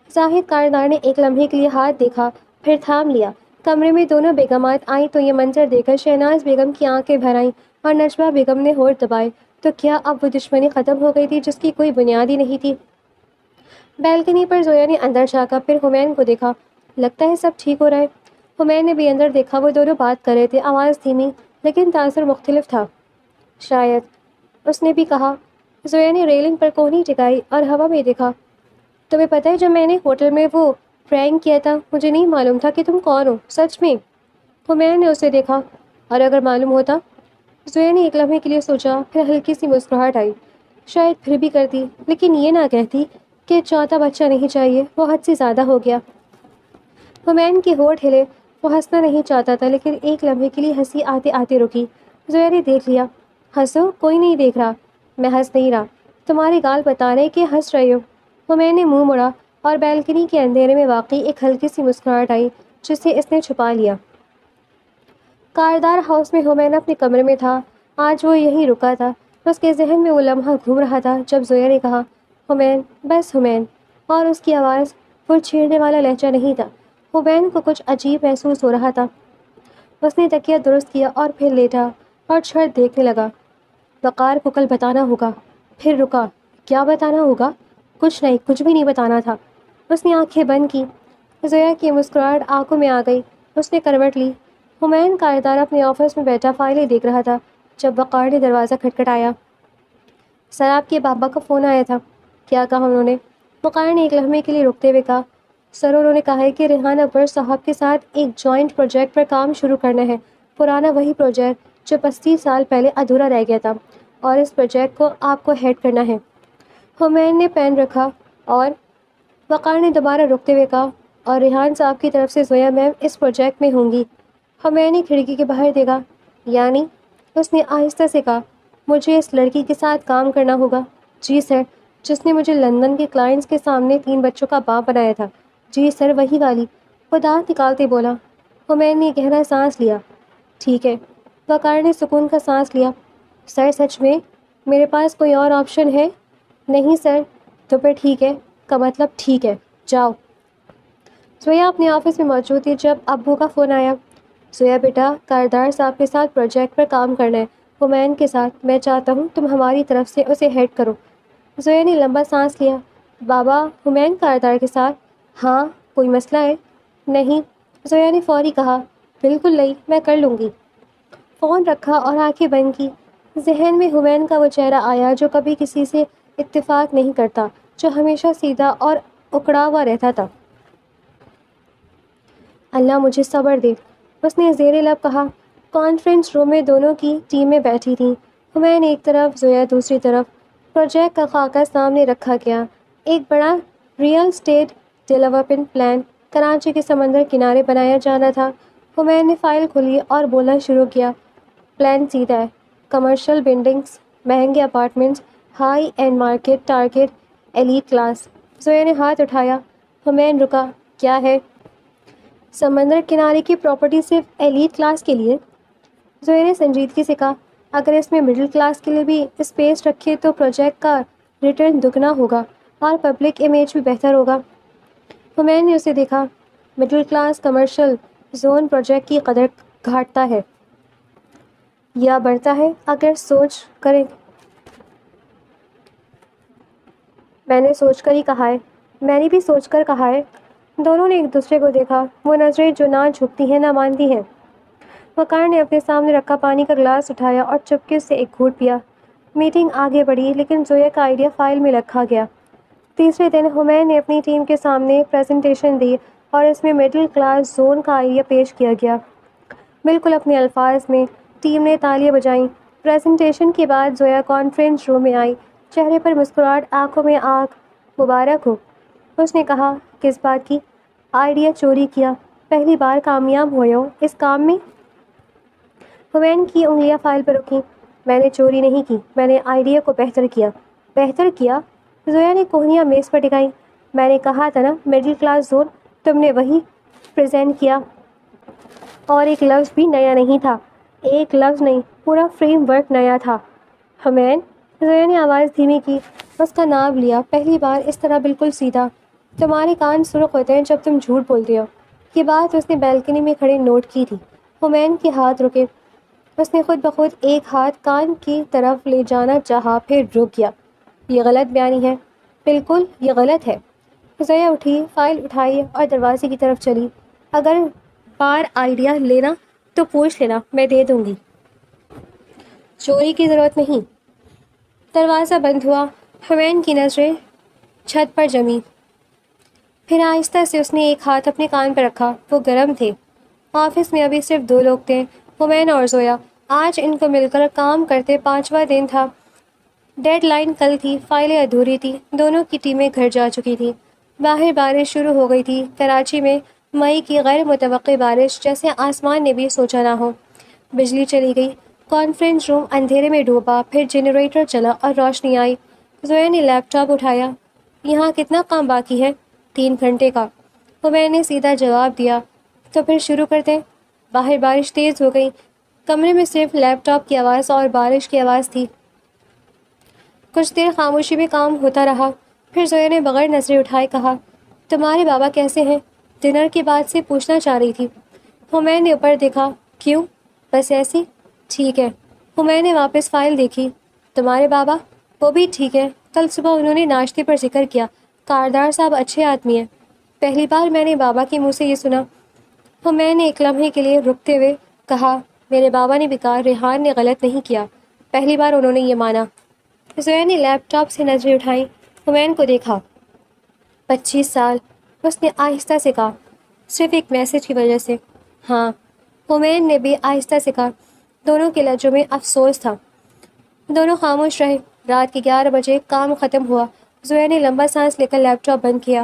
زاہد کاردار نے ایک لمحے کے لیے ہاتھ دیکھا، پھر تھام لیا۔ کمرے میں دونوں بیگمات آئیں تو یہ منظر دیکھ کر شہناز بیگم کی آنکھیں بھر آئیں اور نجمہ بیگم نے ہونٹ دبائے۔ تو کیا اب وہ دشمنی ختم ہو گئی تھی جس کی کوئی بنیاد ہی نہیں تھی؟ بیلکنی پر زویا نے اندر جھانکا، پھر حمین کو دیکھا۔ لگتا ہے سب ٹھیک ہو رہا ہے۔ حمین نے بھی اندر دیکھا، وہ دونوں بات کر رہے تھے، آواز دھیمی لیکن تاثر مختلف تھا۔ شاید، اس نے بھی کہا۔ زویا نے ریلنگ پر کونی ٹکائی اور ہوا میں دیکھا۔ تمہیں پتہ ہے جب میں نے ہوٹل میں وہ پرینک کیا تھا، مجھے نہیں معلوم تھا کہ تم کون ہو، سچ میں۔ حمین نے اسے دیکھا۔ اور اگر معلوم ہوتا؟ زویا نے ایک لمحے کے لیے سوچا، پھر ہلکی سی مسکراہٹ آئی۔ شاید پھر بھی کرتی، لیکن یہ نہ کہتی کہ چوتھا بچہ نہیں چاہیے، وہ حد سے زیادہ ہو گیا۔ حمین کے ہونٹ ہلے، وہ ہنسنا نہیں چاہتا تھا لیکن ایک لمحے کے لیے ہنسی آتے آتے رکی۔ زویا نے دیکھ لیا۔ ہنسو، کوئی نہیں دیکھ رہا۔ میں ہنس نہیں رہا، تمہارے گال بتا رہے کہ ہنس رہے ہو۔ حمین نے منہ موڑا اور بیلکنی کے اندھیرے میں واقعی ایک ہلکی سی مسکراہٹ آئی جسے اس نے چھپا لیا۔ کاردار ہاؤس میں حمین اپنے کمرے میں تھا، آج وہ یہیں رکا تھا۔ اس کے ذہن میں وہ لمحہ گھوم رہا تھا جب زویا نے کہا، حمین، بس حمین، اور اس کی آواز وہ چھیڑنے والا لہجہ نہیں تھا۔ حمین کو کچھ عجیب محسوس ہو رہا تھا۔ اس نے تکیہ درست کیا اور پھر لیٹا اور چھت دیکھنے لگا۔ وقار کو کل بتانا ہوگا۔ پھر رکا، کیا بتانا ہوگا؟ کچھ نہیں، کچھ بھی نہیں بتانا تھا۔ اس نے آنکھیں بند کی۔ زویا کی مسکراہٹ آنکھوں میں آ گئی، اس نے کروٹ لی۔ حمین کاردار اپنے آفس میں بیٹھا فائلیں دیکھ رہا تھا جب وقار نے دروازہ کھٹکھٹایا۔ سر، آپ کے بابا کا فون آیا تھا۔ کیا کہا انہوں نے؟ وقار نے ایک لمحے کے لیے رکتے ہوئے کہا، سر انہوں نے کہا ہے کہ ریحان اکبر صاحب کے ساتھ ایک جوائنٹ پروجیکٹ پر کام شروع کرنا ہے، پرانا وہی پروجیکٹ جو 35 سال پہلے ادھورا رہ گیا تھا، اور اس پروجیکٹ کو آپ کو ہیڈ کرنا ہے۔ حمین نے پین رکھا اور وقار نے دوبارہ رکتے ہوئے کہا، اور ریحان صاحب کی طرف سے زویا میم اس پروجیکٹ میں ہوں گی۔ حمین نے کھڑکی کے باہر دیکھا۔ یعنی؟ اس نے آہستہ سے کہا، مجھے اس لڑکی کے ساتھ کام کرنا ہوگا۔ جی سر، جس نے مجھے لندن کے کلائنٹس کے سامنے 3 بچوں کا باپ بنایا تھا۔ جی سر، وہی والی، وہ دانت نکالتے بولا۔ حمین نے گہرا سانس لیا۔ ٹھیک ہے۔ وقار نے سکون کا سانس لیا۔ سر سچ میں میرے پاس کوئی اور آپشن ہے؟ نہیں سر۔ تو پھر ٹھیک ہے کا مطلب ٹھیک ہے، جاؤ۔ زویا اپنے آفس میں موجود تھی جب ابو کا فون آیا۔ زویا بیٹا، کاردار صاحب کے ساتھ پروجیکٹ پر کام کرنا ہے، حمین کے ساتھ، میں چاہتا ہوں تم ہماری طرف سے اسے ہیڈ کرو۔ زویا نے لمبا سانس لیا۔ بابا، حمین کاردار کے ساتھ؟ ہاں، کوئی مسئلہ ہے؟ نہیں، زویا نے فوری کہا، بالکل نہیں، میں کر لوں گی۔ فون رکھا اور آنکھیں بند کی۔ ذہن میں حمین کا وہ چہرہ آیا جو کبھی کسی سے اتفاق نہیں کرتا، جو ہمیشہ سیدھا اور اکڑا ہوا رہتا تھا۔ اللہ مجھے صبر دے، اس نے زیر لب کہا۔ کانفرنس روم میں دونوں کی ٹیمیں بیٹھی تھیں، حمین ایک طرف، زویا دوسری طرف۔ پروجیکٹ کا خاکہ سامنے رکھا گیا، ایک بڑا real estate development plan Karachi کے سمندر کنارے بنایا جانا تھا۔ حمین نے فائل کھولی اور بولنا شروع کیا، پلان سیدھا ہے، کمرشل بلڈنگس، مہنگے apartments, high and market target elite class. Zoya نے ہاتھ اٹھایا۔ حمین رکا۔ کیا ہے؟ سمندر کنارے کی پراپرٹی صرف ایلیٹ کلاس کے لیے؟ زویا نے سنجیدگی سے کہا، اگر اس میں مڈل کلاس کے لیے بھی اسپیس رکھے تو پروجیکٹ کا ریٹرن دگنا ہوگا اور پبلک امیج بھی بہتر ہوگا۔ حمین نے اسے دیکھا۔ Middle class commercial zone project کی قدر گھٹتا ہے یا بڑھتا ہے اگر سوچ کریں؟ میں نے سوچ کر ہی کہا ہے۔ میں نے بھی سوچ کر کہا ہے۔ دونوں نے ایک دوسرے کو دیکھا، وہ نظریں جو نہ جھکتی ہیں نہ مانتی ہیں۔ وقار نے اپنے سامنے رکھا پانی کا گلاس اٹھایا اور چپکے سے ایک گھونٹ پیا۔ میٹنگ آگے بڑھی لیکن زویا کا آئیڈیا فائل میں رکھا گیا۔ تیسرے دن حمین نے اپنی ٹیم کے سامنے پریزنٹیشن دی اور اس میں مڈل کلاس زون کا آئیڈیا پیش کیا گیا۔ بالکل اپنے الفاظ میں۔ ٹیم نے تالیاں بجائیں۔ پریزنٹیشن کے بعد زویا کانفرنس روم میں آئی، چہرے پر مسکراہٹ، آنکھوں میں آگ۔ مبارک ہو، اس نے کہا۔ کس بات کی؟ آئیڈیا چوری کیا، پہلی بار کامیاب ہوئے ہو اس کام میں؟ حمین کی انگلیاں فائل پر رکیں۔ میں نے چوری نہیں کی، میں نے آئیڈیا کو بہتر کیا۔ بہتر کیا؟ زویا نے کوہنیاں میز پر ٹکائیں۔ میں نے کہا تھا نا مڈل کلاس زون، تم نے وہی پریزنٹ کیا۔ اور ایک لفظ بھی نیا نہیں تھا۔ ایک لفظ نہیں، پورا فریم ورک نیا تھا۔ حمین، زویا نے آواز دھیمی کی، اس کا نام لیا، پہلی بار اس طرح بالکل سیدھا۔ تمہارے کان سرخ ہوتے ہیں جب تم جھوٹ بولتے ہو۔ یہ بات اس نے بیلکنی میں کھڑے نوٹ کی تھی۔ حمین کے ہاتھ رکے۔ اس نے خود بخود ایک ہاتھ کان کی طرف لے جانا چاہا، پھر رک گیا۔ یہ غلط بیانی ہے۔ بالکل، یہ غلط ہے۔ زویا اٹھی، فائل اٹھائی اور دروازے کی طرف چلی۔ اگر بار آئیڈیا لینا تو پوچھ لینا، میں دے دوں گی۔ چوری کی ضرورت نہیں۔ دروازہ بند ہوا۔ حمین کی نظریں چھت پر جمی۔ پھر آہستہ سے اس نے ایک ہاتھ اپنے کان پر رکھا۔ وہ گرم تھے۔ آفس میں ابھی صرف 2 لوگ تھے، حمین اور زویا۔ آج ان کو مل کر کام کرتے 5واں دن تھا۔ ڈیڈ لائن کل تھی، فائلیں ادھوری تھی، دونوں کی ٹیمیں گھر جا چکی تھیں۔ باہر بارش شروع ہو گئی تھی، کراچی میں مئی کی غیر متوقع بارش، جیسے آسمان نے بھی سوچا نہ ہو۔ بجلی چلی گئی، کانفرنس روم اندھیرے میں ڈوبا، پھر جنریٹر چلا اور روشنی آئی۔ زویا نے لیپ ٹاپ اٹھایا۔ یہاں کتنا کام باقی ہے؟ 3 گھنٹے کا، حمین نے سیدھا جواب دیا۔ تو پھر شروع کرتے ہیں۔ باہر بارش تیز ہو گئی، کمرے میں صرف لیپ ٹاپ کی آواز اور بارش کی آواز تھی۔ کچھ دیر خاموشی میں کام ہوتا رہا، پھر زویا نے بغیر نظریں اٹھائے کہا، تمہارے بابا کیسے ہیں؟ ڈنر کے بعد سے پوچھنا چاہ رہی تھی۔ حمین نے اوپر دیکھا۔ کیوں؟ بس ایسی۔ ٹھیک ہے۔ حمین نے واپس فائل دیکھی۔ تمہارے بابا؟ وہ بھی ٹھیک ہے، کل صبح انہوں نے ناشتے پر ذکر کیا، کاردار صاحب اچھے آدمی ہیں۔ پہلی بار میں نے بابا کے منہ سے یہ سنا۔ حمین نے ایک لمحے کے لیے رکتے ہوئے کہا، میرے بابا نے بھی کہا ریحان نے غلط نہیں کیا، پہلی بار انہوں نے یہ مانا۔ زویا نے لیپ ٹاپ سے نظریں اٹھائیں، حمین کو دیکھا۔ 25 سال، اس نے آہستہ سے کہا، صرف ایک میسج کی وجہ سے؟ ہاں، حمین نے بھی آہستہ سے کہا۔ دونوں کے لہجوں میں افسوس تھا۔ دونوں خاموش رہے۔ رات کے 11 بجے کام ختم ہوا۔ زویا نے لمبا سانس لے کر لیپ ٹاپ بند کیا۔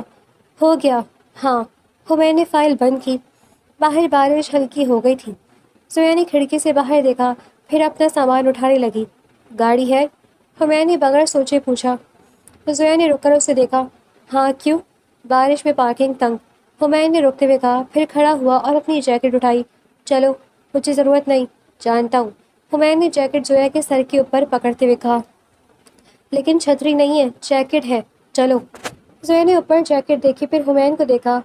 ہو گیا؟ ہاں۔ حمین نے فائل بند کی۔ باہر بارش ہلکی ہو گئی تھی۔ زویا نے کھڑکی سے باہر دیکھا، پھر اپنا سامان اٹھانے لگی۔ گاڑی ہے؟ حمین نے بغیر سوچے پوچھا۔ زویا نے رک کر اسے دیکھا۔ ہاں، کیوں؟ بارش میں پارکنگ تنگ، حمین نے رکتے ہوئے کہا، پھر کھڑا ہوا اور اپنی جیکٹ اٹھائی۔ چلو، مجھے ضرورت نہیں، جانتا ہوں، حمین نے جیکٹ زویا کے سر کے اوپر پکڑتے ہوئے کہا۔ لیکن چھتری نہیں ہے، جیکٹ ہے، چلو۔ زویا نے اوپر جیکٹ دیکھی، پھر حمین کو دیکھا،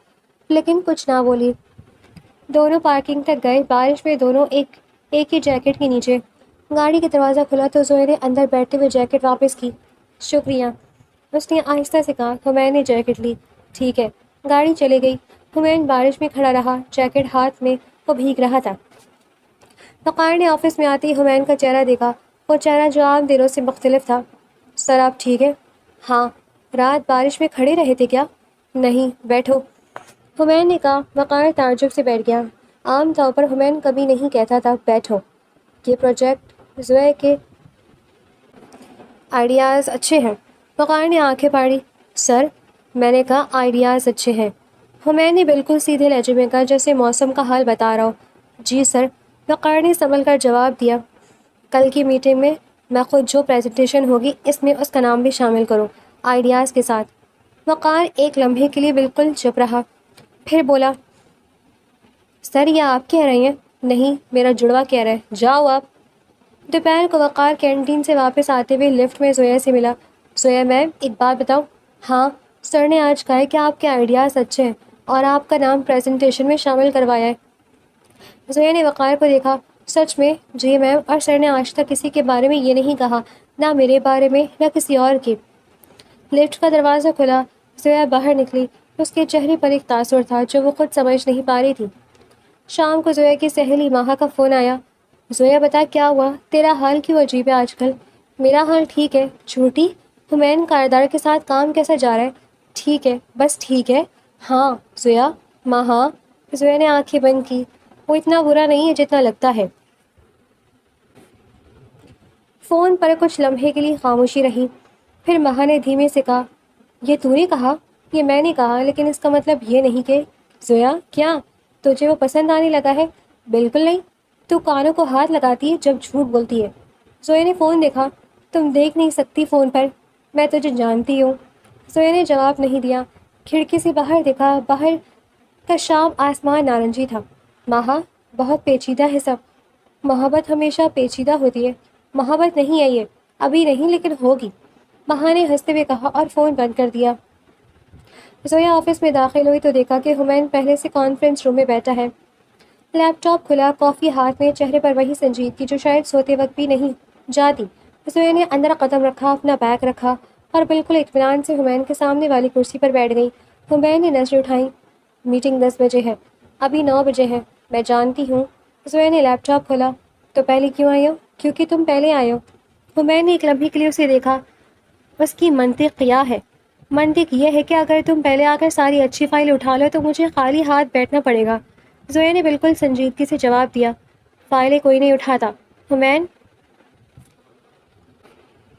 لیکن کچھ نہ بولی۔ دونوں پارکنگ تک گئے، بارش میں دونوں ایک ہی جیکٹ کے نیچے۔ گاڑی کا دروازہ کھلا تو زویا نے اندر بیٹھتے ہوئے جیکٹ واپس کی۔ شکریہ، اس نے آہستہ سے کہا۔ حمین نے جیکٹ لی۔ ٹھیک ہے۔ گاڑی چلی گئی۔ حمین بارش میں کھڑا رہا، جیکٹ ہاتھ میں، وہ بھیگ رہا تھا۔ وقار نے آفس میں آتے ہی حمین کا چہرہ دیکھا۔ وہ چہرہ جو عام دنوں سے مختلف تھا۔ سر آپ ٹھیک ہے؟ ہاں۔ رات بارش میں کھڑے رہے تھے کیا؟ نہیں، بیٹھو، حمین نے کہا۔ وقار تعجب سے بیٹھ گیا۔ عام طور پر حمین کبھی نہیں کہتا تھا بیٹھو۔ یہ پروجیکٹ زویا کے آئیڈیاز اچھے ہیں؟ وقار نے آنکھیں پاڑی۔ سر، میں نے کہا آئیڈیاز اچھے ہیں۔ حمین نے بالکل سیدھے لہجے میں کہا، جیسے موسم کا حال بتا رہا ہو۔ جی سر، وقار نے سنبھل کر جواب دیا۔ کل کی میٹنگ میں خود جو پریزنٹیشن ہوگی اس میں اس کا نام بھی شامل کروں، آئیڈیاز کے ساتھ۔ وقار ایک لمحے کے لیے بالکل چپ رہا، پھر بولا، سر یہ آپ کہہ رہی ہیں؟ نہیں، میرا جڑوا کہہ رہا ہے، جاؤ آپ۔ دوپہر کو وقار کینٹین سے واپس آتے ہوئے لفٹ میں زویا سے ملا۔ زویا میم، ایک بات بتاؤ۔ ہاں، سر نے آج کہا ہے کہ آپ کے آئیڈیاز اچھے ہیں اور آپ کا نام پریزنٹیشن میں شامل کروایا ہے۔ زویا نے وقار کو دیکھا۔ سچ میں؟ جی میم، اور سر نے آج تک کسی کے بارے میں یہ نہیں کہا، نہ میرے بارے میں نہ کسی اور کے۔ لفٹ کا دروازہ کھلا، زویا باہر نکلی۔ اس کے چہرے پر ایک تاثر تھا جو وہ خود سمجھ نہیں پا رہی تھی۔ شام کو زویا کی سہیلی ماہا کا فون آیا۔ زویا بتا کیا ہوا؟ تیرا حال کیوں عجیب ہے آج کل؟ میرا حال ٹھیک ہے۔ جھوٹی؟ ہمین کاردار کے ساتھ کام کیسا جا رہا ہے؟ ٹھیک ہے، بس ٹھیک ہے۔ ہاں زویا، ماہا۔ زویا نے آنکھیں بند کی۔ وہ اتنا برا نہیں ہے جتنا لگتا ہے۔ فون پر کچھ لمحے کے لیے خاموشی رہی، پھر ماہا نے دھیمے سے کہا، یہ تو نے کہا؟ یہ میں نے کہا، لیکن اس کا مطلب یہ نہیں کہ… زویا، کیا تجھے وہ پسند آنے لگا ہے؟ بالکل نہیں، تو کانوں کو ہاتھ لگاتی ہے جب جھوٹ بولتی ہے۔ زویا نے فون دیکھا۔ تم دیکھ نہیں سکتی فون پر، میں تجھے جانتی ہوں۔ زویا نے جواب نہیں دیا۔ کھڑکی سے باہر دیکھا، باہر کا شام آسمان نارنجی تھا۔ ماہا، بہت پیچیدہ ہے سب۔ محبت ہمیشہ پیچیدہ ہوتی ہے۔ محبت نہیں ہے یہ، ابھی نہیں لیکن ہوگی، ماہا نے ہنستے ہوئے کہا اور فون بند کر دیا۔ زویا آفس میں داخل ہوئی تو دیکھا کہ ہمین پہلے سے کانفرنس روم میں بیٹھا ہے۔ لیپ ٹاپ کھلا، کافی ہاتھ میں، چہرے پر وہی سنجیدگی جو شاید سوتے وقت بھی نہیں جاتی۔ زویا نے اندر قدم رکھا، اپنا بیگ رکھا اور بالکل اطمینان سے ہمین کے سامنے والی کرسی پر بیٹھ گئی۔ ہمین نے نظریں اٹھائیں۔ میٹنگ 10 بجے ہے، ابھی 9 بجے ہے، میں جانتی ہوں۔ زویا نے لیپ ٹاپ کھولا۔ تو پہلے کیوں آئے ہو؟ کیونکہ تم پہلے آئے ہو۔ ہمین نے ایک لمحے کے لیے اسے دیکھا۔ اس کی منطق کیا ہے؟ منطق یہ ہے کہ اگر تم پہلے آ کر ساری اچھی فائل اٹھا لو تو مجھے خالی ہاتھ بیٹھنا پڑے گا۔ زویا نے بالکل سنجیدگی سے جواب دیا، فائلیں کوئی نہیں اٹھاتا۔ ہمین،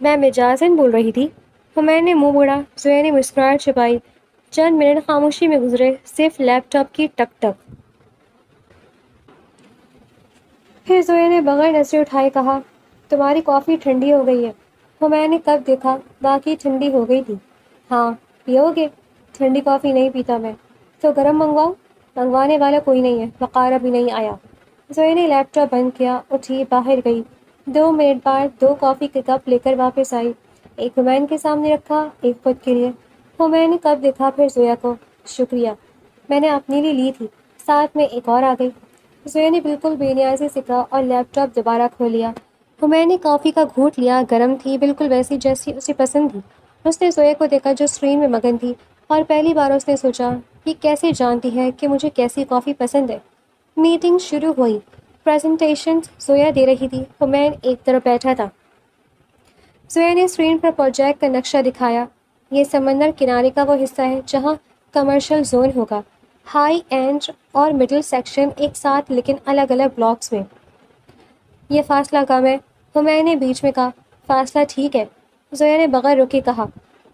میں مجازاً بول رہی تھی۔ ہمین نے منہ موڑا۔ زویا نے مسکراہٹ چھپائی۔ چند منٹ خاموشی میں گزرے، صرف لیپ ٹاپ کی ٹک ٹک۔ پھر زویا نے بغیر نظریں اٹھائے کہا، تمہاری کافی ٹھنڈی ہو گئی ہے۔ ہمین نے کب دیکھا، باقی ٹھنڈی ہو گئی تھی۔ ہاں، پیو گے؟ ٹھنڈی کافی نہیں پیتا میں۔ تو گرم منگواؤ؟ منگوانے والا کوئی نہیں ہے، وقار ابھی نہیں آیا۔ زویا نے لیپ ٹاپ بند کیا، اٹھی، باہر گئی۔ 2 منٹ بعد 2 کافی کے کپ لے کر واپس آئی۔ ایک ہمین کے سامنے رکھا، ایک خود کے لیے۔ ہمین نے کب دیکھا، پھر زویا کو۔ شکریہ، میں نے اپنے لیے لی تھی، ساتھ میں ایک اور آ گئی۔ زویا نے بالکل بے نیازی سے کہا اور لیپ ٹاپ دوبارہ کھول لیا۔ ہمین نے کافی کا گھونٹ لیا، گرم تھی، بالکل ویسی جیسی اسے پسند تھی۔ اس نے زویا کو دیکھا جو اسکرین میں مگن تھی، اور پہلی بار اس نے سوچا، یہ کیسے جانتی ہے کہ مجھے کیسی کافی پسند ہے۔ میٹنگ شروع ہوئی۔ پریزنٹیشن زویا دے رہی تھی، ہمین ایک طرف بیٹھا تھا۔ زویا نے اسکرین پر پروجیکٹ کا نقشہ دکھایا۔ یہ سمندر کنارے کا وہ حصہ ہے جہاں کمرشل زون ہوگا، ہائی اینڈ اور مڈل سیکشن ایک ساتھ لیکن الگ الگ بلاکس میں۔ یہ فاصلہ کم ہے، ہمین نے بیچ میں کہا۔ فاصلہ ٹھیک ہے، زویا نے بغیر رکے کہا۔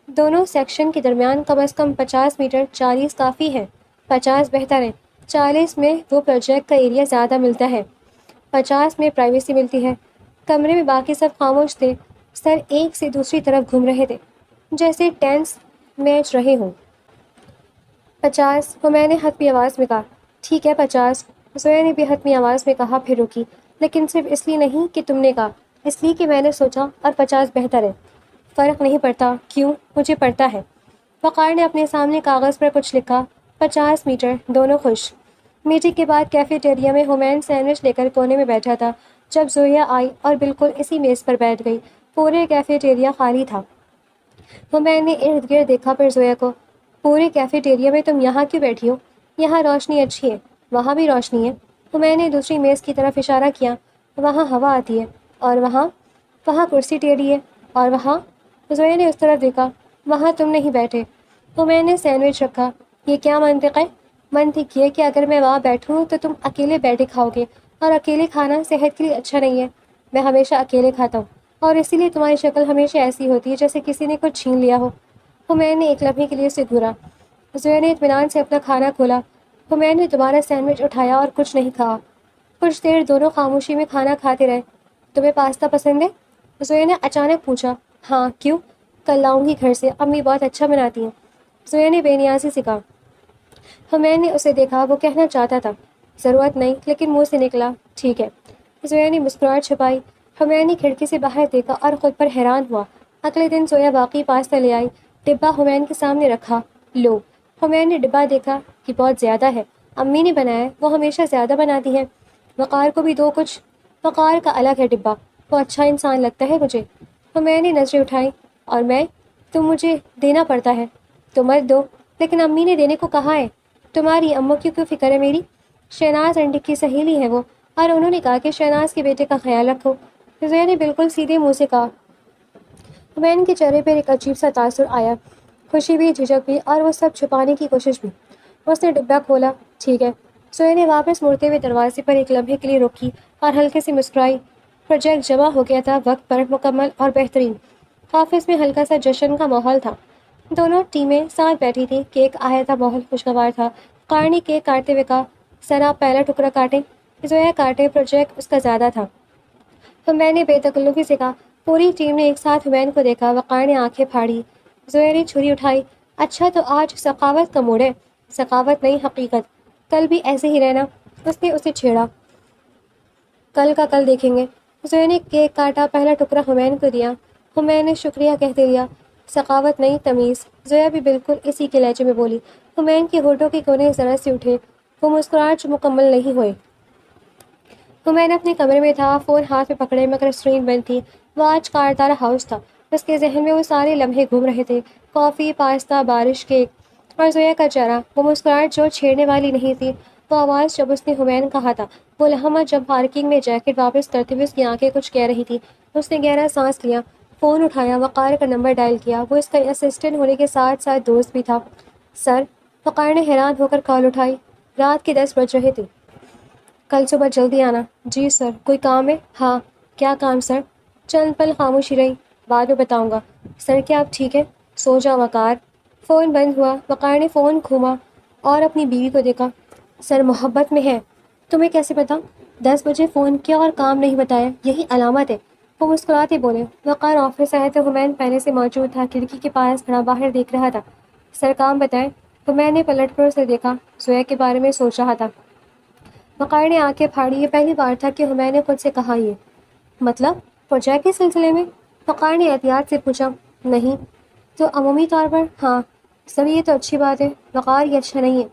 دونوں سیکشن کے درمیان کم از کم 50 میٹر، 40 کافی ہے۔ 50 بہتر ہے، 40 میں وہ پروجیکٹ کا ایریا زیادہ ملتا ہے، 50 میں پرائیویسی ملتی ہے۔ کمرے میں باقی سب خاموش تھے، سر ایک سے دوسری طرف گھوم رہے تھے، جیسے ٹینس میچ رہے ہوں۔ 50، ہمین نے حتمی آواز میں کہا۔ ٹھیک ہے 50، زویا نے بھی حتمی آواز میں کہا، پھر رکی۔ لیکن صرف اس لیے نہیں کہ تم نے کہا، اس لیے کہ میں نے سوچا، اور 50 بہتر ہے۔ فرق نہیں پڑتا۔ کیوں؟ مجھے پڑتا ہے۔ وقار نے اپنے سامنے کاغذ پر کچھ لکھا۔ 50 میٹر، دونوں خوش۔ میٹنگ کے بعد کیفیٹیریا میں ہمین سینڈوچ لے کر کونے میں بیٹھا تھا جب زویا آئی اور بالکل اسی میز پر بیٹھ گئی۔ پورے کیفیٹیریا خالی تھا۔ ہمین نے ارد گرد دیکھا، پھر زویا کو۔ پورے کیفیٹیریا میں تم یہاں کیوں بیٹھی ہو؟ یہاں روشنی اچھی ہے، وہاں بھی روشنی ہے۔ ہمین نے دوسری میز کی طرف اشارہ کیا۔ وہاں ہوا آتی ہے، اور وہاں کرسی ٹیڑھی ہے، اور وہاں… زویا نے اس طرف دیکھا۔ وہاں تم نہیں بیٹھے۔ ہمین نے سینڈوچ رکھا۔ یہ کیا منطق ہے؟ منطق یہ کہ اگر میں وہاں بیٹھوں تو تم اکیلے بیٹھے کھاؤ گے، اور اکیلے کھانا صحت کے لیے اچھا نہیں ہے۔ میں ہمیشہ اکیلے کھاتا ہوں، اور اسی لیے تمہاری شکل ہمیشہ ایسی ہوتی ہے جیسے کسی نے کچھ چھین لیا ہو۔ ہمین نے ایک لمحے کے لیے اسے گھورا۔ زویا نے اطمینان سے اپنا کھانا کھولا۔ ہمین نے دوبارہ سینڈوچ اٹھایا اور کچھ نہیں کہا۔ کچھ دیر دونوں خاموشی میں کھانا کھاتے رہے۔ تمہیں پاستا پسند ہے؟ زویا نے اچانک پوچھا۔ ہاں، کیوں؟ کل لاؤں گی گھر سے، امی بہت اچھا بناتی ہیں، زویا نے بے نیازی سے کہا۔ حمین نے اسے دیکھا، وہ کہنا چاہتا تھا ضرورت نہیں، لیکن منہ سے نکلا ٹھیک ہے۔ زویا نے مسکراہٹ چھپائی۔ حمین نے کھڑکی سے باہر دیکھا اور خود پر حیران ہوا۔ اگلے دن زویا باقی پاستا لے آئی، ڈبہ حمین کے سامنے رکھا۔ لو۔ حمین نے ڈبہ دیکھا کہ بہت زیادہ ہے، امی نے بنایا ہے، وہ ہمیشہ زیادہ بناتی ہیں۔ وقار کو بھی دو کچھ۔ وقار کا الگ ہے ڈبہ، وہ اچھا انسان لگتا ہے مجھے۔ حمین نے نظریں اٹھائیں۔ اور میں؟ تم مجھے دینا پڑتا ہے۔ تو مت دو۔ لیکن امی نے دینے کو کہا ہے۔ تمہاری اماں کی کیوں فکر ہے میری؟ شہناز آنٹی کی سہیلی ہے وہ، اور انہوں نے کہا کہ شہناز کے بیٹے کا خیال رکھو۔ زویا نے بالکل سیدھے منہ سے کہا۔ حمین کے چہرے پر ایک عجیب سا تاثر آیا، خوشی بھی، جھجک بھی، اور وہ سب چھپانے کی کوشش بھی۔ اس نے ڈبہ کھولا۔ ٹھیک ہے۔ زویا نے واپس مڑتے ہوئے دروازے پر ایک لمحے کے لیے رکی اور ہلکے سے مسکرائی۔ پروجیکٹ جمع ہو گیا تھا، وقت پر، مکمل اور بہترین۔ آفس میں ہلکا سا جشن کا ماحول تھا۔ دونوں ٹیمیں ساتھ بیٹھی تھیں، کیک آیا تھا، ماحول خوشگوار تھا۔ وقار نے کیک کاٹتے ہوئے کہا، سر آپ پہلا ٹکڑا کاٹیں۔ زویا کاٹے، پروجیکٹ اس کا زیادہ تھا۔ حمین نے بے تکلفی سے کہا۔ پوری ٹیم نے ایک ساتھ حمین کو دیکھا۔ وقار نے آنکھیں پھاڑی۔ زویا نے چھری اٹھائی۔ اچھا تو آج سخاوت کا موڈ ہے؟ سخاوت نہیں، حقیقت۔ کل بھی ایسے ہی رہنا؟ اس نے اسے چھیڑا۔ کل کا کل دیکھیں گے۔ زویا نے کیک کاٹا، پہلا ٹکڑا حمین کو دیا۔ حمین نے شکریہ کہتے لیا۔ سخاوت نہیں، تمیز۔ زویا بھی بالکل اسی کے لہجے میں بولی۔ حمین کے ہونٹوں کے کونے ذرا سے اٹھے، وہ مسکراہٹ مکمل نہیں ہوئے۔ حمین اپنے کمرے میں تھا، فون ہاتھ میں پکڑے، مگر اسکرین بند تھی۔ وہ آج کارتارا ہاؤس تھا، اس کے ذہن میں وہ سارے لمحے گھوم رہے تھے، کافی، پاستا، بارش، کیک، اور زویا کا چہرہ، وہ مسکراہٹ جو چھیڑنے والی نہیں تھی، وہ آواز جب اس نے حمین کہا تھا، وہ لمحہ جب پارکنگ میں جیکٹ واپس کرتے ہوئے اس کی آنکھیں کچھ کہہ رہی تھی۔ اس نے گہرا سانس لیا، فون اٹھایا، وقار کا نمبر ڈائل کیا۔ وہ اس کا اسسٹنٹ ہونے کے ساتھ ساتھ دوست بھی تھا۔ سر؟ وقار نے حیران ہو کر کال اٹھائی۔ رات کے 10 بج رہے تھے۔ کل صبح جلدی آنا۔ جی سر۔ کوئی کام ہے؟ ہاں۔ کیا کام سر؟ چند پل خاموشی رہی۔ بعد میں بتاؤں گا۔ سر کیا آپ ٹھیک ہے؟ سو جا وقار۔ فون بند ہوا۔ وقار نے فون گھوما اور اپنی بیوی کو دیکھا۔ سر محبت میں ہے۔ تمہیں کیسے پتا؟ 10 بجے فون کیا اور کام نہیں بتایا، یہی علامت ہے۔ وہ مسکراتے بولے۔ وقار آفس آئے تو حمین پہلے سے موجود تھا، کھڑکی کے پاس کھڑا باہر دیکھ رہا تھا۔ سر کام بتائیں۔ حمین نے پلٹ کر اسے دیکھا، زویا کے بارے میں سوچ رہا تھا۔ وقار نے آنکھیں پھاڑی۔ یہ پہلی بار تھا کہ حمین نے خود سے کہا یہ۔ مطلب پروجیکٹ کے سلسلے میں؟ وقار نے احتیاط سے پوچھا۔ نہیں تو عمومی طور پر؟ ہاں۔ سر یہ تو اچھی بات ہے۔ وقار یہ اچھا نہیں ہے۔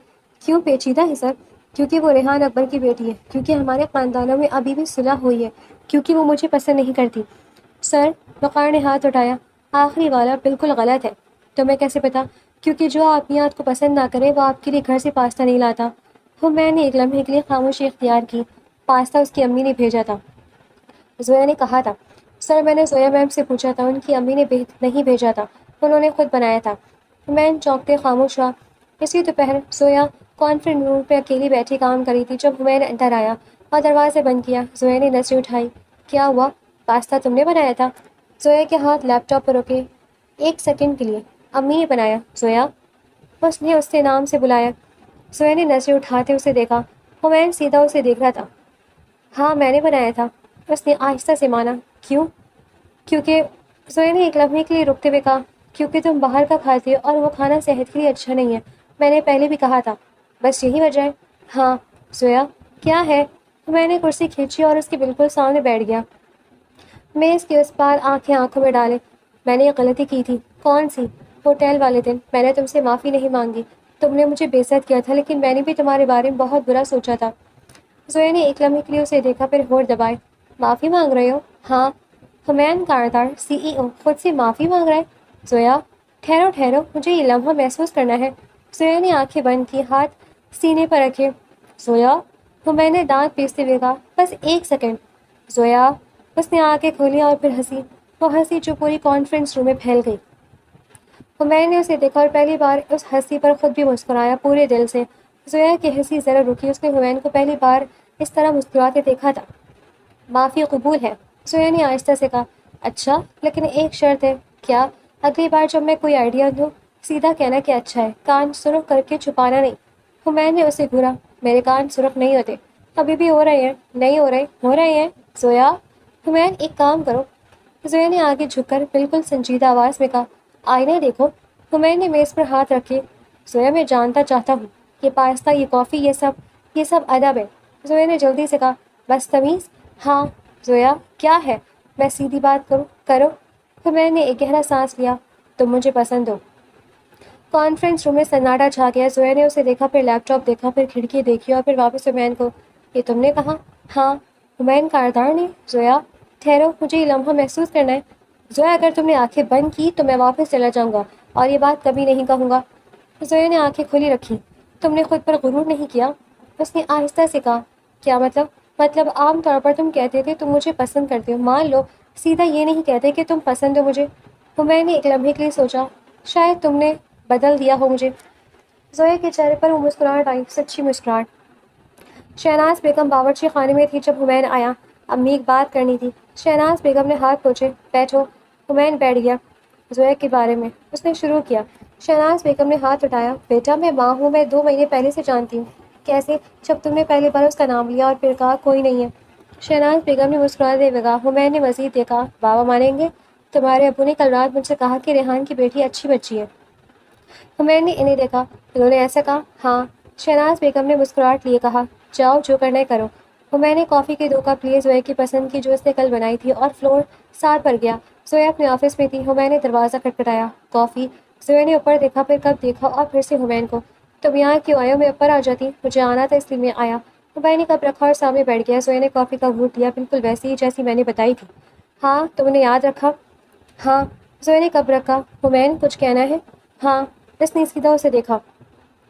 کیوں پیچیدہ ہے سر؟ کیونکہ وہ ریحان اکبر کی بیٹی ہے، کیونکہ ہمارے خاندانوں میں ابھی بھی صلح ہوئی ہے، کیونکہ وہ مجھے پسند نہیں کرتی۔ سر، وقار نے ہاتھ اٹھایا، آخری والا بالکل غلط ہے۔ تمہیں کیسے پتا؟ کیونکہ جو آدمی کو پسند نہ کرے وہ آپ کے لیے گھر سے پاستا نہیں لاتا۔ میں نے ایک لمحے کے لیے خاموشی اختیار کی۔ پاستا اس کی امی نے بھیجا تھا، زویا نے کہا تھا۔ سر میں نے زویا میم سے پوچھا تھا، ان کی امی نے نہیں بھیجا تھا، انہوں نے خود بنایا تھا۔ میں چونکتے خاموش رہا۔ اسی دوپہر زویا کانفرنس روم پہ اکیلی بیٹھی کام کری تھی جب حمین اندر آیا اور دروازے بند کیا۔ زویا نے نظریں اٹھائی۔ کیا ہوا؟ پاستا تم نے بنایا تھا؟ زویا کے ہاتھ لیپ ٹاپ پر رکے ایک سیکنڈ کے لیے۔ امی نے بنایا۔ زویا؟ اس نے اس سے نام سے بلایا۔ زویا نے نظریں اٹھاتے اسے دیکھا۔ حمین سیدھا اسے دیکھ رہا تھا۔ ہاں میں نے بنایا تھا، اس نے آہستہ سے مانا۔ کیوں؟ کیونکہ، زویا نے ایک لمحے کے لیے رکتے ہوئے کہا، کیونکہ تم باہر کا کھاتی ہو اور وہ کھانا صحت کے لیے اچھا نہیں ہے، میں نے پہلے بھی کہا تھا، بس یہی وجہ ہے۔ ہاں۔ زویا کیا ہے؟ میں نے کرسی کھینچی اور اس کے بالکل سامنے بیٹھ گیا۔ میں اس کے اس پار آنکھیں آنکھوں میں ڈالے۔ میں نے ایک غلطی کی تھی۔ کون سی؟ ہوٹل والے دن میں نے تم سے معافی نہیں مانگی، تم نے مجھے بے عزت کیا تھا، لیکن میں نے بھی تمہارے بارے میں بہت برا سوچا تھا۔ زویا نے ایک لمحے کے لیے اسے دیکھا، پھر ہونٹ دبائے۔ معافی مانگ رہے ہو؟ ہاں۔ حمین کارتار CEO خود سے معافی مانگ رہا ہے؟ زویا ٹھہرو ٹھہرو، مجھے یہ لمحہ محسوس کرنا ہے۔ زویا نے آنکھیں بند کی، ہاتھ سینے پر رکھے۔ زویا؟ حمین نے دانت پیستے ہوئے کہا، بس ایک سیکنڈ۔ زویا؟ اس نے آنکھیں کھولی اور پھر ہنسی، وہ ہنسی جو پوری کانفرنس روم میں پھیل گئی۔ حمین نے اسے دیکھا اور پہلی بار اس ہنسی پر خود بھی مسکرایا، پورے دل سے۔ زویا کی ہنسی ذرا رکی، اس نے حمین کو پہلی بار اس طرح مسکراتے دیکھا تھا۔ معافی قبول ہے، زویا نے آہستہ سے کہا۔ اچھا، لیکن ایک شرط ہے۔ کیا؟ اگلی بار جب میں کوئی آئیڈیا دوں سیدھا کہنا کہ اچھا ہے، کان سرخ کر کے چھپانا نہیں۔ حمین نے اسے گھورا۔ میرے کان سرخ نہیں ہوتے۔ ابھی بھی ہو رہے ہیں؟ نہیں ہو رہے، ہو رہے ہیں۔ زویا؟ حمین ایک کام کرو، زویا نے آگے جھک کر بالکل سنجیدہ آواز میں کہا، آئینہ دیکھو۔ حمین نے میز پر ہاتھ رکھے، زویا میں جانتا چاہتا ہوں، یہ پاستہ، یہ کافی، یہ سب ادب ہے۔ زویا نے جلدی سے کہا، بس تمیز۔ ہاں زویا، کیا ہے؟ میں سیدھی بات کرو۔ حمین نے ایک گہرا سانس لیا، تم مجھے پسند ہو۔ کانفرنس روم میں سناٹا چھا گیا۔ زویا نے اسے دیکھا، پھر لیپ ٹاپ دیکھا، پھر کھڑکی دیکھی اور پھر واپس حمین کو۔ یہ تم نے کہا؟ ہاں، حمین کاردار نے۔ زویا، ٹھہرو، مجھے یہ لمحہ محسوس کرنا ہے۔ زویا، اگر تم نے آنکھیں بند کی تو میں واپس چلا جاؤں گا اور یہ بات کبھی نہیں کہوں گا۔ زویا نے آنکھیں کھلی رکھی۔ تم نے خود پر غرور نہیں کیا؟ اس نے آہستہ سے کہا۔ کیا مطلب؟ مطلب عام طور پر تم کہتے تھے تم مجھے پسند کرتے ہو، مان لو، سیدھا یہ نہیں کہتے کہ تم پسند ہو مجھے۔ حمین نے ایک لمحے کے لیے سوچا، شاید تم نے بدل دیا ہو مجھے۔ زویا کے چہرے پر وہ مسکراہٹ آئی، سچی مسکراہٹ۔ شہناز بیگم باورچی خانے میں تھی جب حمین آیا۔ امی ایک بات کرنی تھی۔ شہناز بیگم نے ہاتھ پوچھے۔ بیٹھو۔ حمین بیٹھ گیا۔ زویا کے بارے میں اس نے شروع کیا۔ شہناز بیگم نے ہاتھ اٹھایا۔ بیٹا، میں ماں ہوں، میں 2 مہینے پہلے سے جانتی ہوں۔ کیسے؟ جب تم نے پہلی بار اس کا نام لیا اور پھر کہا کوئی نہیں ہے۔ شہناز بیگم نے مسکراتے ہوئے کہا۔ حمین نے مزید یہ کہا، بابا مانیں گے؟ تمہارے ابو نے کل رات مجھ سے کہا کہ ریحان کی بیٹی اچھی بچی ہے۔ حمین نے انہیں دیکھا۔ انہوں نے ایسا کہا؟ ہاں۔ شہناز بیگم نے مسکراہٹ لیے کہا، جاؤ جو کرنا ہے کرو۔ حمین نے کافی کے 2 کپ لیے، زویا کی پسند کی جو اس نے کل بنائی تھی، اور فلور 7 پر گیا۔ زویا اپنے آفس میں تھی۔ حمین نے دروازہ کھٹکھٹایا۔ کافی؟ زویا نے اوپر دیکھا، پھر کپ دیکھا اور پھر سے حمین کو۔ تم یہاں کیوں آئے ہو؟ میں اوپر آ جاتی، مجھے آنا تھا اس لیے میں آیا۔ حمین نے کپ رکھا اور سامنے بیٹھ گیا۔ زویا نے کافی کا گھونٹ لیا، بالکل ویسی ہی جیسی میں نے بتائی تھی۔ ہاں، تم نے یاد رکھا؟ ہاں۔ زویا نے کپ رکھا۔ حمین، کچھ کہنا ہے؟ ہاں۔ اس نے سیدھا اسے دیکھا۔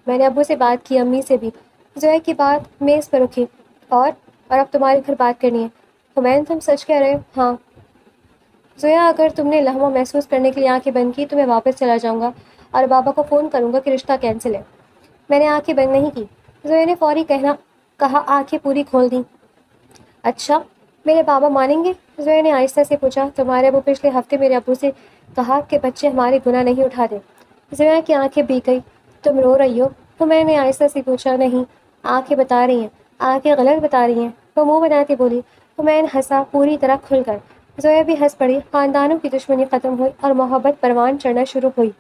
میں نے ابو سے بات کی، امی سے بھی۔ زویا کی بات میز پر رکھی۔ اور اب تمہارے گھر بات کرنی ہے۔ حمین، تم سچ کہہ رہے ہو؟ ہاں۔ زویا، اگر تم نے لمحہ محسوس کرنے کے لیے آنکھیں بند کی تو میں واپس چلا جاؤں گا اور بابا کو فون کروں گا کہ رشتہ کینسل ہے۔ میں نے آنکھیں بند نہیں کی۔ زویا نے فوری کہا، آنکھیں پوری کھول دیں۔ اچھا، میرے بابا مانیں گے؟ زویا نے آہستہ سے پوچھا۔ تمہارے ابو پچھلے ہفتے میرے ابو سے کہا کہ بچے ہمارے گناہ نہیں اٹھاتے۔ زویا کی آنکھیں بھیگ گئی۔ تم رو رہی ہو؟ تو میں نے آہستہ سے پوچھا۔ نہیں، آنکھیں بتا رہی ہیں، آنکھیں غلط بتا رہی ہیں، وہ منہ بناتی بولی۔ حمین ہنسا، پوری طرح کھل کر۔ زویا بھی ہنس پڑی۔ خاندانوں کی دشمنی ختم ہوئی اور محبت پروان چڑھنا شروع ہوئی۔